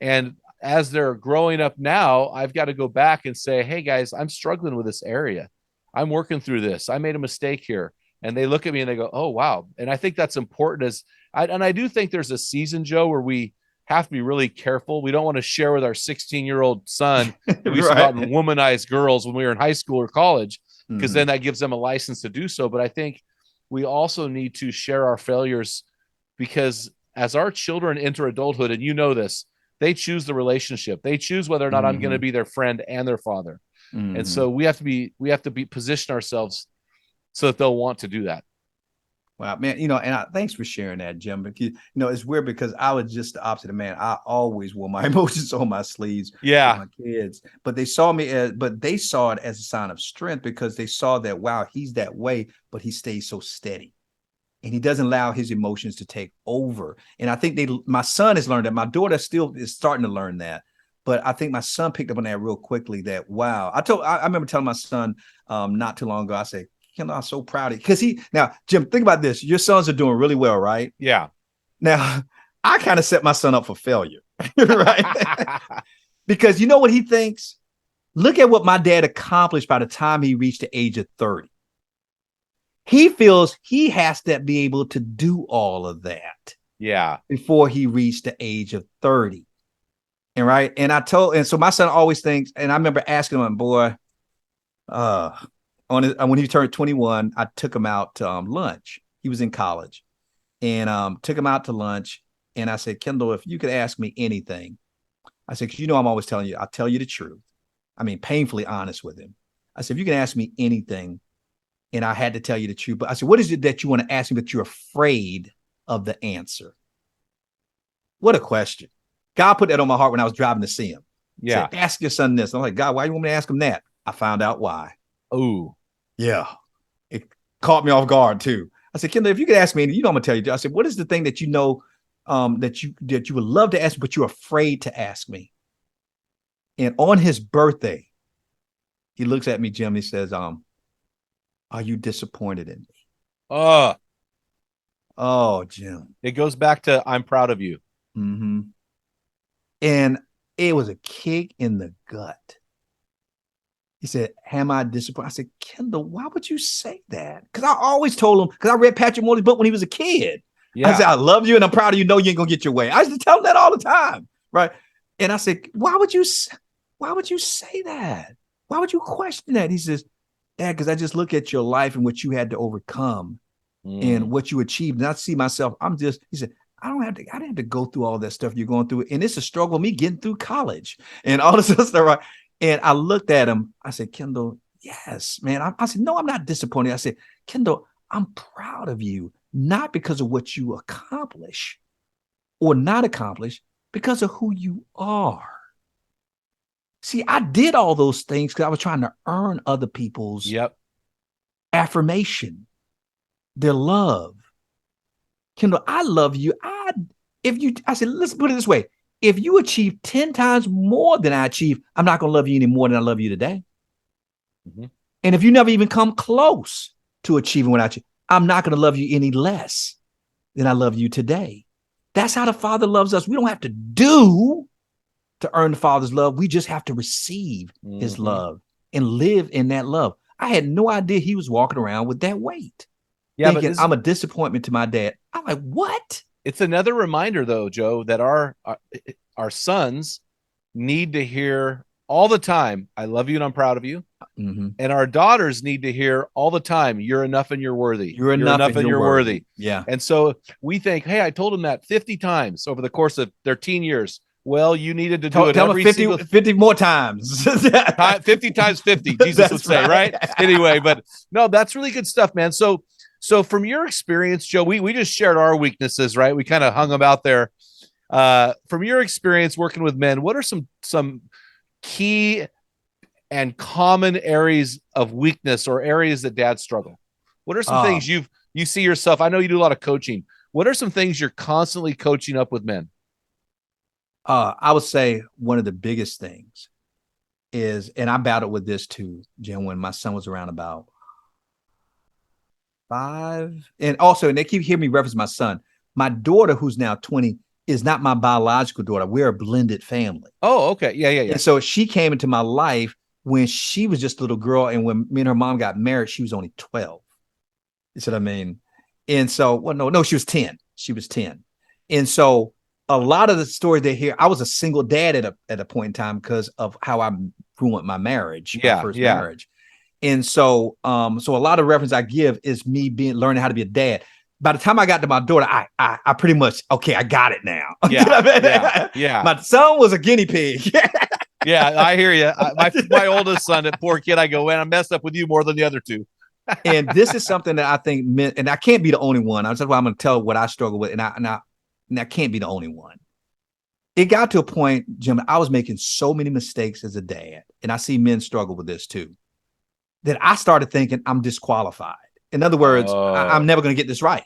And as they're growing up now, I've got to go back and say, hey guys, I'm struggling with this area. I'm working through this. I made a mistake here. And they look at me and they go, oh, wow. And I think that's important. I do think there's a season, Joe, where we have to be really careful. We don't want to share with our 16-year-old son who used to go out and womanize girls when we were in high school or college, because then that gives them a license to do so. But I think we also need to share our failures, because as our children enter adulthood, and this, they choose the relationship. They choose whether or not I'm going to be their friend and their father. And so we have to position ourselves so that they'll want to do that. Wow, man. And thanks for sharing that, Jim. Because, it's weird because I was just the opposite of man. I always wore my emotions on my sleeves. Yeah. With my kids, but they saw it as a sign of strength, because they saw that, wow, he's that way, but he stays so steady. And he doesn't allow his emotions to take over. And I think my son has learned that. My daughter still is starting to learn that. But I think my son picked up on that real quickly that, wow. I remember telling my son not too long ago, I said, Kendall, I'm so proud of you. Because now, Jim, think about this. Your sons are doing really well, right? Yeah. Now, I kind of set my son up for failure, right? Because you know what he thinks? Look at what my dad accomplished by the time he reached the age of 30. He feels he has to be able to do all of that. Yeah. Before he reached the age of 30. And right. And so my son always thinks, and I remember asking him, boy, when he turned 21, I took him out to lunch. He was in college and took him out to lunch. And I said, Kendall, if you could ask me anything, I said, because I'm always telling you, I'll tell you the truth. I mean, painfully honest with him. I said, if you can ask me anything, and I had to tell you the truth, but I said, what is it that you want to ask me, but you're afraid of the answer? What a question. God put that on my heart when I was driving to see him. Yeah. Said, ask your son this. I'm like, God, why do you want me to ask him that? I found out why. Oh, yeah. It caught me off guard too. I said, Kendall, if you could ask me, I'm gonna tell you. I said, what is the thing that that you would love to ask, but you're afraid to ask me? And on his birthday, he looks at me, Jim. He says, "Are you disappointed in me?" Oh, Jim. It goes back to I'm proud of you. Mm-hmm. And it was a kick in the gut. He said, am I disappointed? I said, Kendall, why would you say that? Because I always told him, because I read Patrick Morley's book when he was a kid. Yeah. I said, I love you and I'm proud of you. No, you ain't going to get your way. I used to tell him that all the time. Right. And I said, why would you say that? Why would you question that? He says, Dad, because I just look at your life and what you had to overcome and what you achieved. And I see myself, he said, I didn't have to go through all that stuff you're going through. And it's a struggle, me getting through college and all this other stuff. Right. And I looked at him. I said, Kendall, yes, man. I said, no, I'm not disappointed. I said, Kendall, I'm proud of you, not because of what you accomplish or not accomplish, because of who you are. See, I did all those things because I was trying to earn other people's affirmation, their love. Kendall, I love you. I said, let's put it this way. If you achieve 10 times more than I achieve, I'm not going to love you any more than I love you today. Mm-hmm. And if you never even come close to achieving what I achieve, I'm not going to love you any less than I love you today. That's how the Father loves us. We don't have to do to earn the Father's love. We just have to receive his love and live in that love. I had no idea he was walking around with that weight. Yeah, thinking, I'm a disappointment to my dad. I'm like, what? It's another reminder, though, Joe, that our sons need to hear all the time, I love you and I'm proud of you. Mm-hmm. And our daughters need to hear all the time, you're enough and you're worthy. You're enough and you're worthy. Yeah. And so we think, hey, I told them that 50 times over the course of their teen years. Well, you needed to do it every 50 more times. 50 times 50, Jesus would say, right? Anyway, but no, that's really good stuff, man. So from your experience, Joe, we just shared our weaknesses, right? We kind of hung them out there. From your experience working with men, what are some key and common areas of weakness or areas that dads struggle? What are some things you see yourself? I know you do a lot of coaching. What are some things you're constantly coaching up with men? I would say one of the biggest things is, and I battled with this too, Jim, when my son was around about 5. And also, and they keep hearing me reference my son. My daughter, who's now 20, is not my biological daughter. We're a blended family. Oh, okay. Yeah. And so she came into my life when she was just a little girl. And when me and her mom got married, she was only 12. You see what I mean? And so, well, no, she was 10. She was 10. And so a lot of the stories they hear, I was a single dad at a point in time because of how I ruined my marriage, my first marriage. And so, so a lot of reference I give is me learning how to be a dad. By the time I got to my daughter, I pretty much, okay, I got it now. Yeah. My son was a guinea pig. Yeah, I hear you. My oldest son, that poor kid, I go, man, I messed up with you more than the other two. And this is something that I think men, and I can't be the only one. That's why I'm going to tell what I struggle with. And I can't be the only one. It got to a point, Jim, I was making so many mistakes as a dad, and I see men struggle with this too, that I started thinking I'm disqualified. In other words, I'm never going to get this right.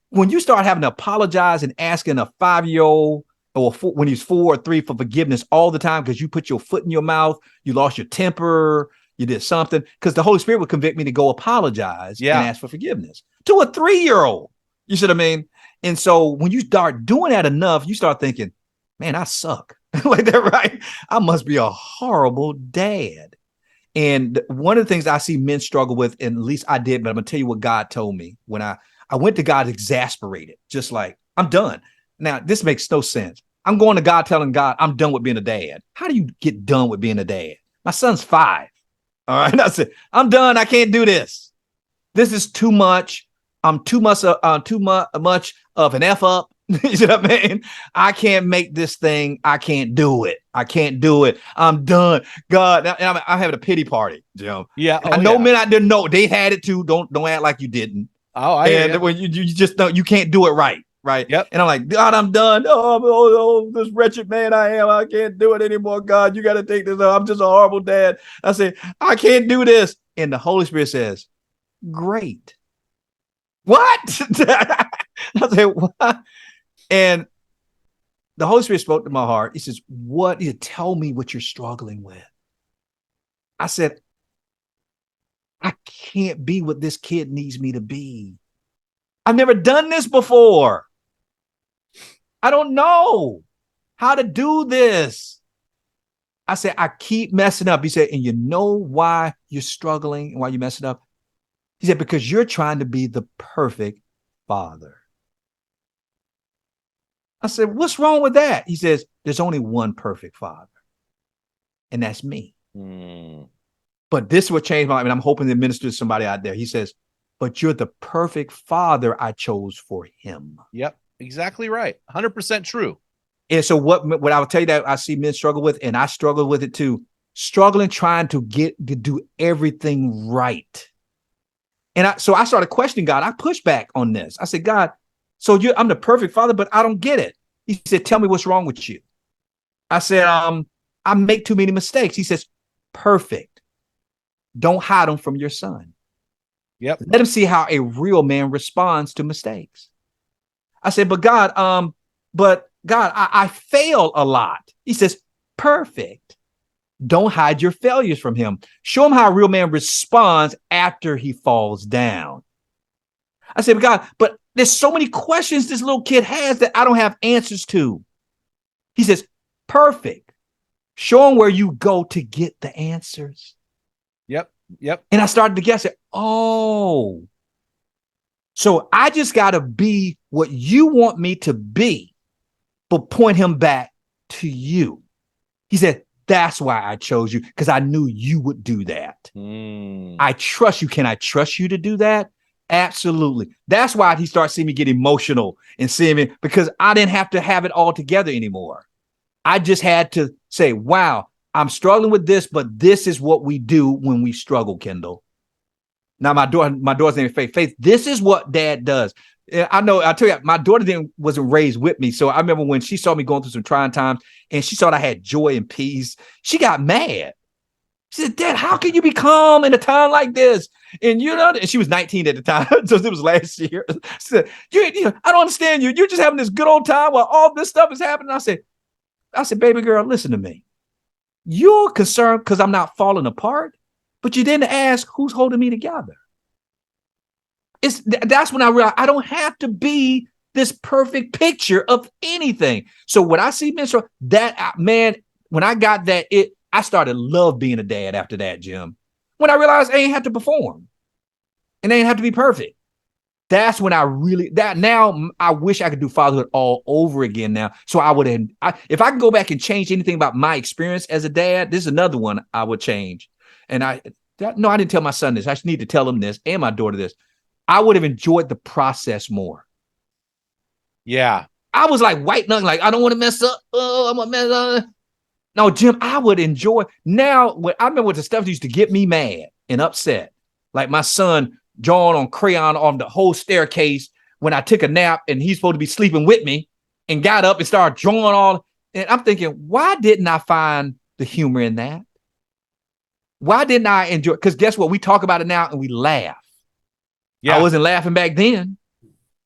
When you start having to apologize and asking a 5-year-old, or when he's 4 or 3 for forgiveness all the time because you put your foot in your mouth, you lost your temper, you did something, because the Holy Spirit would convict me to go apologize and ask for forgiveness to a 3-year-old. You see what I mean? And so when you start doing that enough, you start thinking, man, I suck. Like that, right? I must be a horrible dad. And one of the things I see men struggle with, and at least I did, but I'm going to tell you what God told me when I went to God exasperated, just like, I'm done. Now, this makes no sense. I'm going to God telling God, I'm done with being a dad. How do you get done with being a dad? My son's 5. All right. And I said, I'm done. I can't do this. This is too much. I'm too much of an F up. You know what I mean? I can't make this thing. I can't do it. I can't do it. I'm done. God, I'm having a pity party, Jim. Yeah. I know men out there know they had it too. Don't act like you didn't. Oh, and when you just know you can't do it right. Right. Yep. And I'm like, God, I'm done. Oh, this wretched man I am. I can't do it anymore. God, you got to take this up. I'm just a horrible dad. I say, I can't do this. And the Holy Spirit says, great. What? I said, what? And the Holy Spirit spoke to my heart. He says, what? You tell me what you're struggling with. I said, I can't be what this kid needs me to be. I've never done this before. I don't know how to do this. I said, I keep messing up. He said, and you know why you're struggling and why you're messing up? He said, because you're trying to be the perfect father. I said, what's wrong with that? He says, there's only one perfect father, and that's me. But this will change my life. And I'm hoping to minister to somebody out there. He says, but you're the perfect father I chose for him. Yep, exactly right. 100% true. And so what I will tell you that I see men struggle with, and I struggle with it too, struggling, trying to do everything right. And so I started questioning God. I pushed back on this. I said, God, so I'm the perfect father, but I don't get it. He said, tell me what's wrong with you. I said, I make too many mistakes. He says, perfect. Don't hide them from your son. Yep. Let him see how a real man responds to mistakes. I said, but God, I fail a lot. He says, perfect. Don't hide your failures from him. Show him how a real man responds after he falls down. I said, but God, but there's so many questions this little kid has that I don't have answers to. He says, perfect. Show him where you go to get the answers. Yep. And I started to guess it. Oh, so I just got to be what you want me to be, but point him back to you. He said, that's why I chose you, because I knew you would do that. I trust you. Can I trust you to do that? Absolutely. That's why he started seeing me get emotional and seeing me, because I didn't have to have it all together anymore. I just had to say, wow, I'm struggling with this, but this is what we do when we struggle, Kendall. Now, my daughter's name is Faith. Faith, this is what dad does. I know, I tell you, my daughter wasn't raised with me. So I remember when she saw me going through some trying times and she saw I had joy and peace, she got mad. She said, Dad, how can you be calm in a time like this? And and she was 19 at the time, so it was last year. She said, I don't understand you. You're just having this good old time while all this stuff is happening. I said, baby girl, listen to me. You're concerned because I'm not falling apart, but you didn't ask who's holding me together. That's when I realized I don't have to be this perfect picture of anything. So when I see men, when I got that, I started love being a dad after that, Jim. When I realized I ain't have to perform and they ain't have to be perfect. That's when now I wish I could do fatherhood all over again now. So if I can go back and change anything about my experience as a dad, this is another one I would change. And I didn't tell my son this. I just need to tell him this and my daughter this. I would have enjoyed the process more. Yeah. I was like white knuckling, like, I don't want to mess up. Oh, I'm going to mess up. No, Jim, I would enjoy. Now, I remember what the stuff used to get me mad and upset. Like my son drawing on crayon on the whole staircase when I took a nap and he's supposed to be sleeping with me, and got up and started drawing all. And I'm thinking, why didn't I find the humor in that? Why didn't I enjoy? Because guess what? We talk about it now and we laugh. Yeah. I wasn't laughing back then.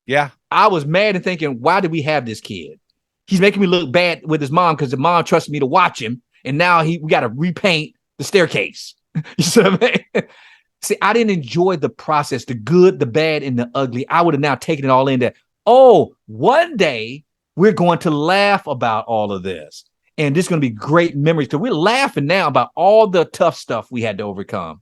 Yeah. I was mad and thinking, why did we have this kid? He's making me look bad with his mom because the mom trusted me to watch him. And now we got to repaint the staircase. You see what I mean? See, I didn't enjoy the process, the good, the bad, and the ugly. I would have now taken it all in that, oh, one day we're going to laugh about all of this. And this is going to be great memories. So we're laughing now about all the tough stuff we had to overcome.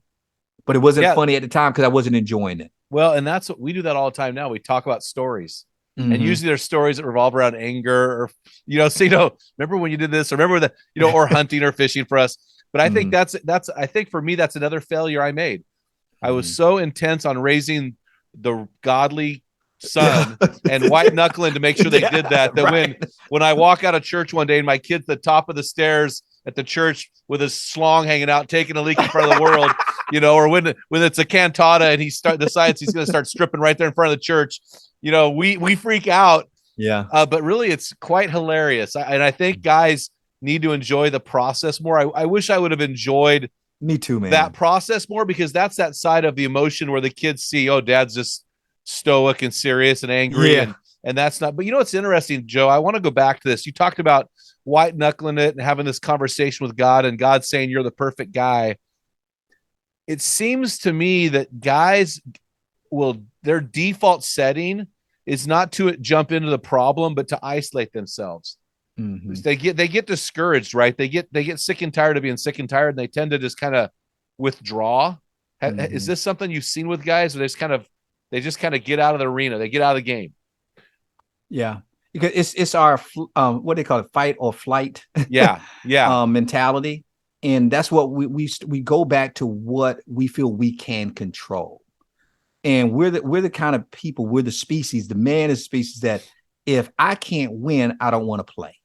But it wasn't funny at the time because I wasn't enjoying it. Well, and that's what we do that all the time now. We talk about stories. Mm-hmm. And usually there's stories that revolve around anger or, remember when you did this or remember that, or hunting or fishing for us. But I think I think for me, that's another failure I made. I was so intense on raising the godly son and white knuckling to make sure they did that when I walk out of church one day and my kid's at the top of the stairs at the church with his schlong hanging out, taking a leak in front of the world, or when it's a cantata and he decides he's going to start stripping right there in front of the church, we freak out. Yeah. But really it's quite hilarious. And I think guys need to enjoy the process more. I wish I would have enjoyed me too, man, that process more, because that's that side of the emotion where the kids see, oh, dad's just stoic and serious and angry. Yeah. And that's not, but it's interesting, Joe. I want to go back to this. You talked about white knuckling it and having this conversation with God and God saying you're the perfect guy. It seems to me that guys their default setting is not to jump into the problem, but to isolate themselves. Mm-hmm. They get discouraged, right? They get sick and tired of being sick and tired, and they tend to just kind of withdraw. Mm-hmm. Is this something you've seen with guys where they just kind of get out of the arena, they get out of the game? Yeah, because it's our what they call it, fight or flight. Yeah. Mentality, and that's what we go back to what we feel we can control, and we're the kind of people, we're the species. The man is a species that if I can't win, I don't want to play.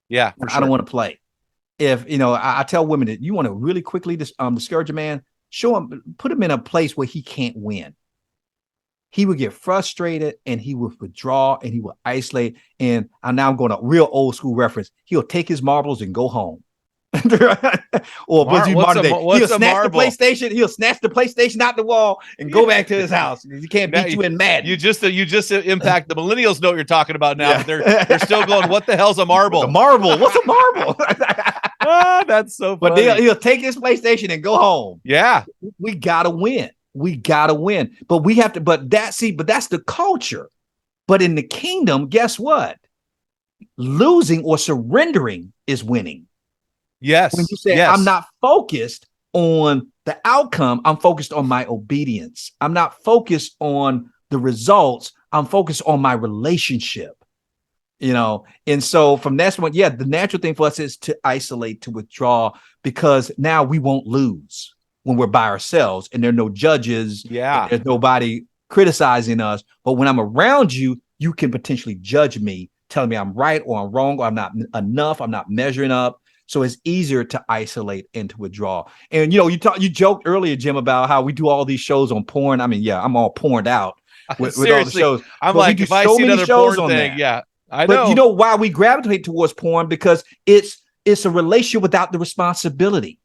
Yeah, for sure. I don't want to play. If I tell women that you want to really quickly discourage a man, put him in a place where he can't win. He would get frustrated and he would withdraw and he will isolate. And I'm going to real old school reference. He'll take his marbles and go home. Or he'll snatch the PlayStation. He'll snatch the PlayStation out the wall and go back to his house. He can't beat you in Madden. You just impact the millennials. Know what you're talking about now. Yeah. But they're still going, what the hell's a marble? A marble. What's a marble? That's so funny. But he'll take his PlayStation and go home. Yeah, we gotta win. But we have to. But that's the culture. But in the kingdom, guess what? Losing or surrendering is winning. Yes. When you say, I'm not focused on the outcome, I'm focused on my obedience. I'm not focused on the results. I'm focused on my relationship, And so from that point, the natural thing for us is to isolate, to withdraw, because now we won't lose when we're by ourselves and there are no judges. Yeah. There's nobody criticizing us. But when I'm around you, you can potentially judge me, telling me I'm right or I'm wrong, or I'm not enough, I'm not measuring up. So it's easier to isolate and to withdraw. And you joked earlier, Jim, about how we do all these shows on porn. I mean, I'm all porned out with all the shows. I'm but like, if I see another porn thing, I know. But you know why we gravitate towards porn? Because it's a relationship without the responsibility.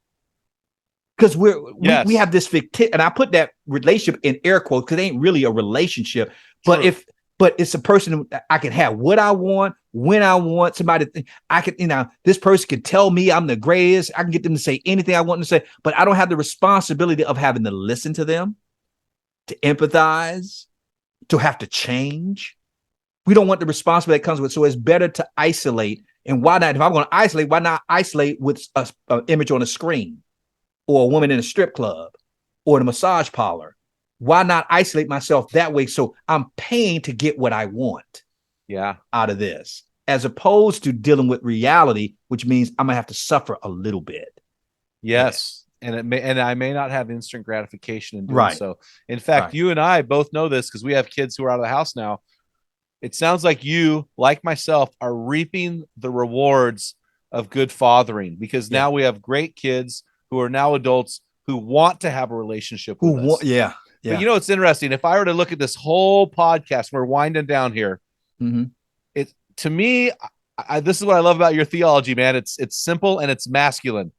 Because we have this fictitious, and I put that relationship in air quotes because it ain't really a relationship. True. But it's a person I can have what I want, when I want. Somebody I can, this person can tell me I'm the greatest. I can get them to say anything I want them to say, but I don't have the responsibility of having to listen to them, to empathize, to have to change. We don't want the responsibility that comes with it. So it's better to isolate. And why not? If I'm going to isolate, why not isolate with an image on a screen, or a woman in a strip club, or in a massage parlor? Why not isolate myself that way? So I'm paying to get what I want out of this, as opposed to dealing with reality, which means I'm going to have to suffer a little bit. Yes. Yeah. And I may not have instant gratification in doing so. In fact, you and I both know this because we have kids who are out of the house now. It sounds like you, like myself, are reaping the rewards of good fathering, because now we have great kids who are now adults who want to have a relationship with us. Yeah. But it's interesting. If I were to look at this whole podcast, we're winding down here. Mm-hmm. It, to me, this is what I love about your theology, man. It's simple and it's masculine.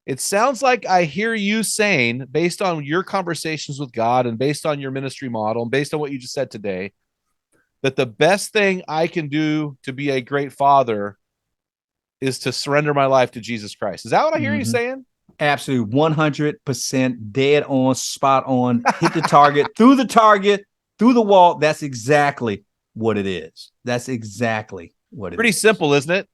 It sounds like I hear you saying, based on your conversations with God and based on your ministry model and based on what you just said today, that the best thing I can do to be a great father is to surrender my life to Jesus Christ. Is that what I hear you saying? Absolutely. 100% dead on, spot on, hit the target, through the wall. That's exactly what it is. That's exactly what it Pretty is. simple, isn't it?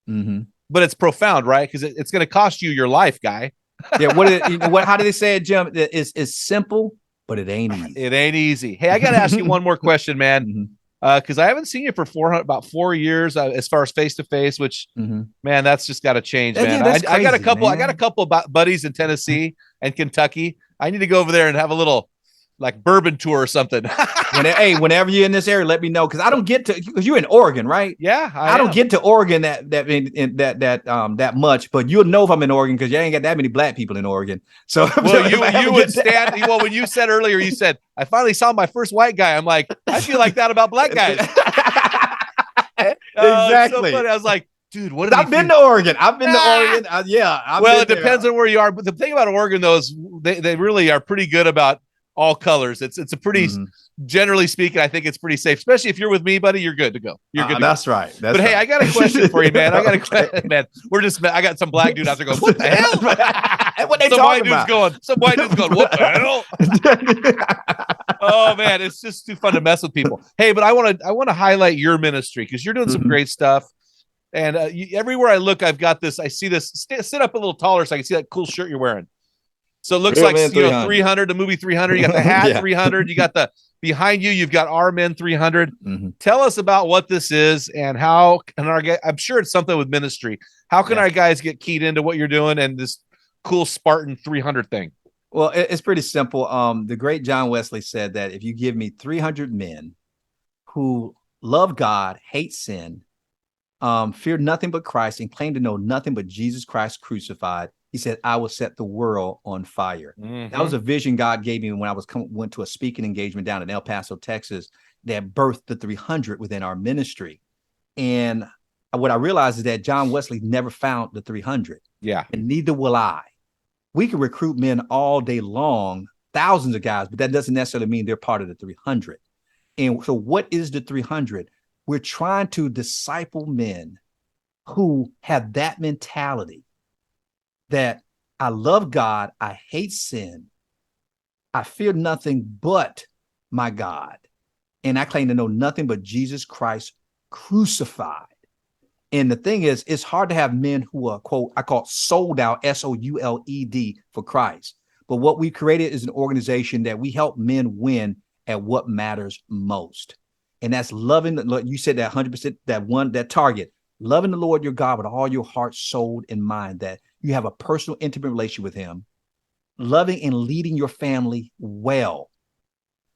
Mm-hmm. But it's profound, right? Because it's going to cost you your life, guy. Yeah. How do they say it, Jim? It's simple, but it ain't easy. It ain't easy. Hey, I got to ask you one more question, man. Because I haven't seen you for about 4 years as far as face to face. Which, man, that's just got to change, man. Yeah, that's crazy, I got a couple. man. I got a couple of buddies in Tennessee and Kentucky. I need to go over there and have a little like bourbon tour or something. Whenever you're in this area, let me know, because I don't get to, because you're in Oregon, right? Yeah, I don't get to Oregon that much, but you'll know if I'm in Oregon because you ain't got that many black people in Oregon. So well, you would stand. Well, when you said earlier, you said I finally saw my first white guy. I'm like, I feel like that about black guys. Exactly. So funny. I was like, dude, what? I've been to Oregon. I've been to Oregon. Well, it depends on where you are, but the thing about Oregon, though, is they really are pretty good about all colors. It's a pretty, generally speaking, I think it's pretty safe, especially if you're with me, buddy. You're good to go. You're good. That's right. But hey, I got a question for you, man. I got a question, man. I got some black dude out there going, what the hell? What they some talking about? Some white dude's going, what the hell? Oh man, it's just too fun to mess with people. Hey, but I want to highlight your ministry because you're doing some great stuff. And everywhere I look, I've got this. I see this. Sit up a little taller so I can see that cool shirt you're wearing. So it looks Real like, Man 300, the movie 300. You got the hat 300. You got the behind you. You've got Our Men 300. Tell us about what this is and how can I'm sure it's something with ministry. How can our guys get keyed into what you're doing and this cool Spartan 300 thing? Well, it's pretty simple. The great John Wesley said that if you give me 300 men who love God, hate sin, fear nothing but Christ, and claim to know nothing but Jesus Christ crucified, he said, I will set the world on fire. That was a vision God gave me when I went to a speaking engagement down in El Paso, Texas, that birthed the 300 within our ministry. And what I realized is that John Wesley never found the 300. Yeah. And neither will I. We can recruit men all day long, thousands of guys, but that doesn't necessarily mean they're part of the 300. And so what is the 300? We're trying to disciple men who have that mentality that I love God, I hate sin, I fear nothing but my God, and I claim to know nothing but Jesus Christ crucified. And the thing is, it's hard to have men who are, quote, I call it sold out, SOULED, for Christ. But what we created is an organization that we help men win at what matters most. And that's loving, you said that 100%, that target, loving the Lord your God with all your heart, soul, and mind, that you have a personal, intimate relationship with him, loving and leading your family well,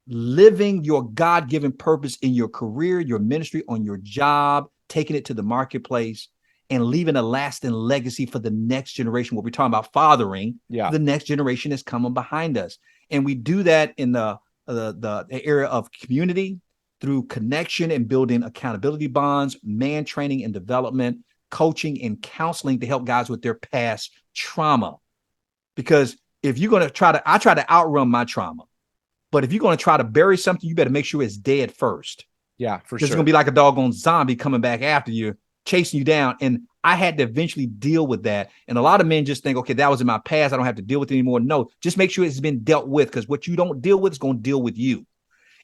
living your God-given purpose in your career, your ministry, on your job, taking it to the marketplace, and leaving a lasting legacy for the next generation. What we're talking about, fathering the next generation is coming behind us. And we do that in the area of community, through connection and building accountability bonds, man training and development, coaching and counseling to help guys with their past trauma. Because if you're going to I try to outrun my trauma, but if you're going to try to bury something, you better make sure it's dead first. Yeah, for sure. It's going to be like a doggone zombie coming back after you, chasing you down. And I had to eventually deal with that. And a lot of men just think, okay, that was in my past, I don't have to deal with it anymore. No, just make sure it's been dealt with, because what you don't deal with is going to deal with you.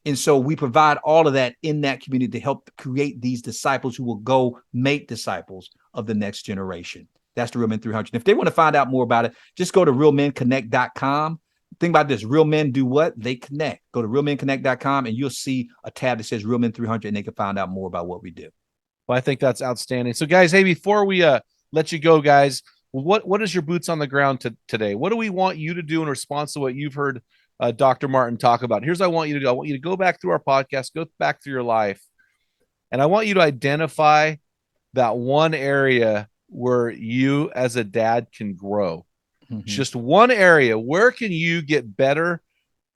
And so we provide all of that in that community to help create these disciples who will go make disciples of the next generation. That's the Real Men 300. And if they want to find out more about it, just go to realmenconnect.com. Think about this. Real men do what? They connect. Go to realmenconnect.com and you'll see a tab that says Real Men 300, and they can find out more about what we do. Well, I think that's outstanding. So guys, hey, before we let you go, guys, what is your boots on the ground today? What do we want you to do in response to what you've heard Dr. Martin talk about? Here's what I want you to do. I want you to go back through our podcast, go back through your life, and I want you to identify that one area where you as a dad can grow. Just one area. Where can you get better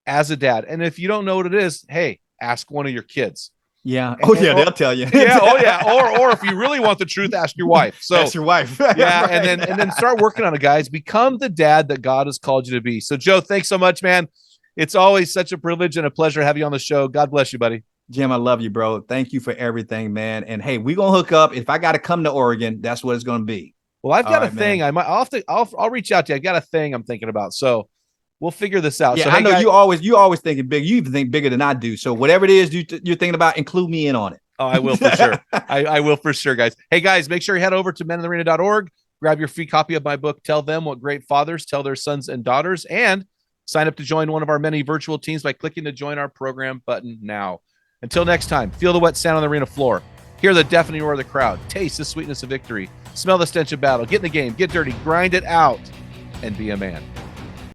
as a dad? And if you don't know what it is, hey, ask one of your kids. Yeah. They'll tell you. Yeah. Oh yeah. Or if you really want the truth, ask your wife. So ask your wife. Yeah. Right. And then start working on it, guys. Become the dad that God has called you to be. So Joe, thanks so much, man. It's always such a privilege and a pleasure to have you on the show. God bless you, buddy. Jim, I love you, bro. Thank you for everything, man. And hey, we're gonna hook up. If I gotta come to Oregon, that's what it's gonna be. Well, I've All got a right, thing. man. I'll reach out to you. I've got a thing I'm thinking about. So we'll figure this out. Yeah, So I hey, know guys, you always thinking big. You even think bigger than I do. So whatever it is you're thinking about, include me in on it. oh, I will for sure. I will for sure, guys. Hey, guys, make sure you head over to meninthearena.org, grab your free copy of my book, Tell Them What Great Fathers Tell Their Sons and Daughters, and sign up to join one of our many virtual teams by clicking the Join Our Program button now. Until next time, feel the wet sand on the arena floor. Hear the deafening roar of the crowd. Taste the sweetness of victory. Smell the stench of battle. Get in the game. Get dirty. Grind it out. And be a man.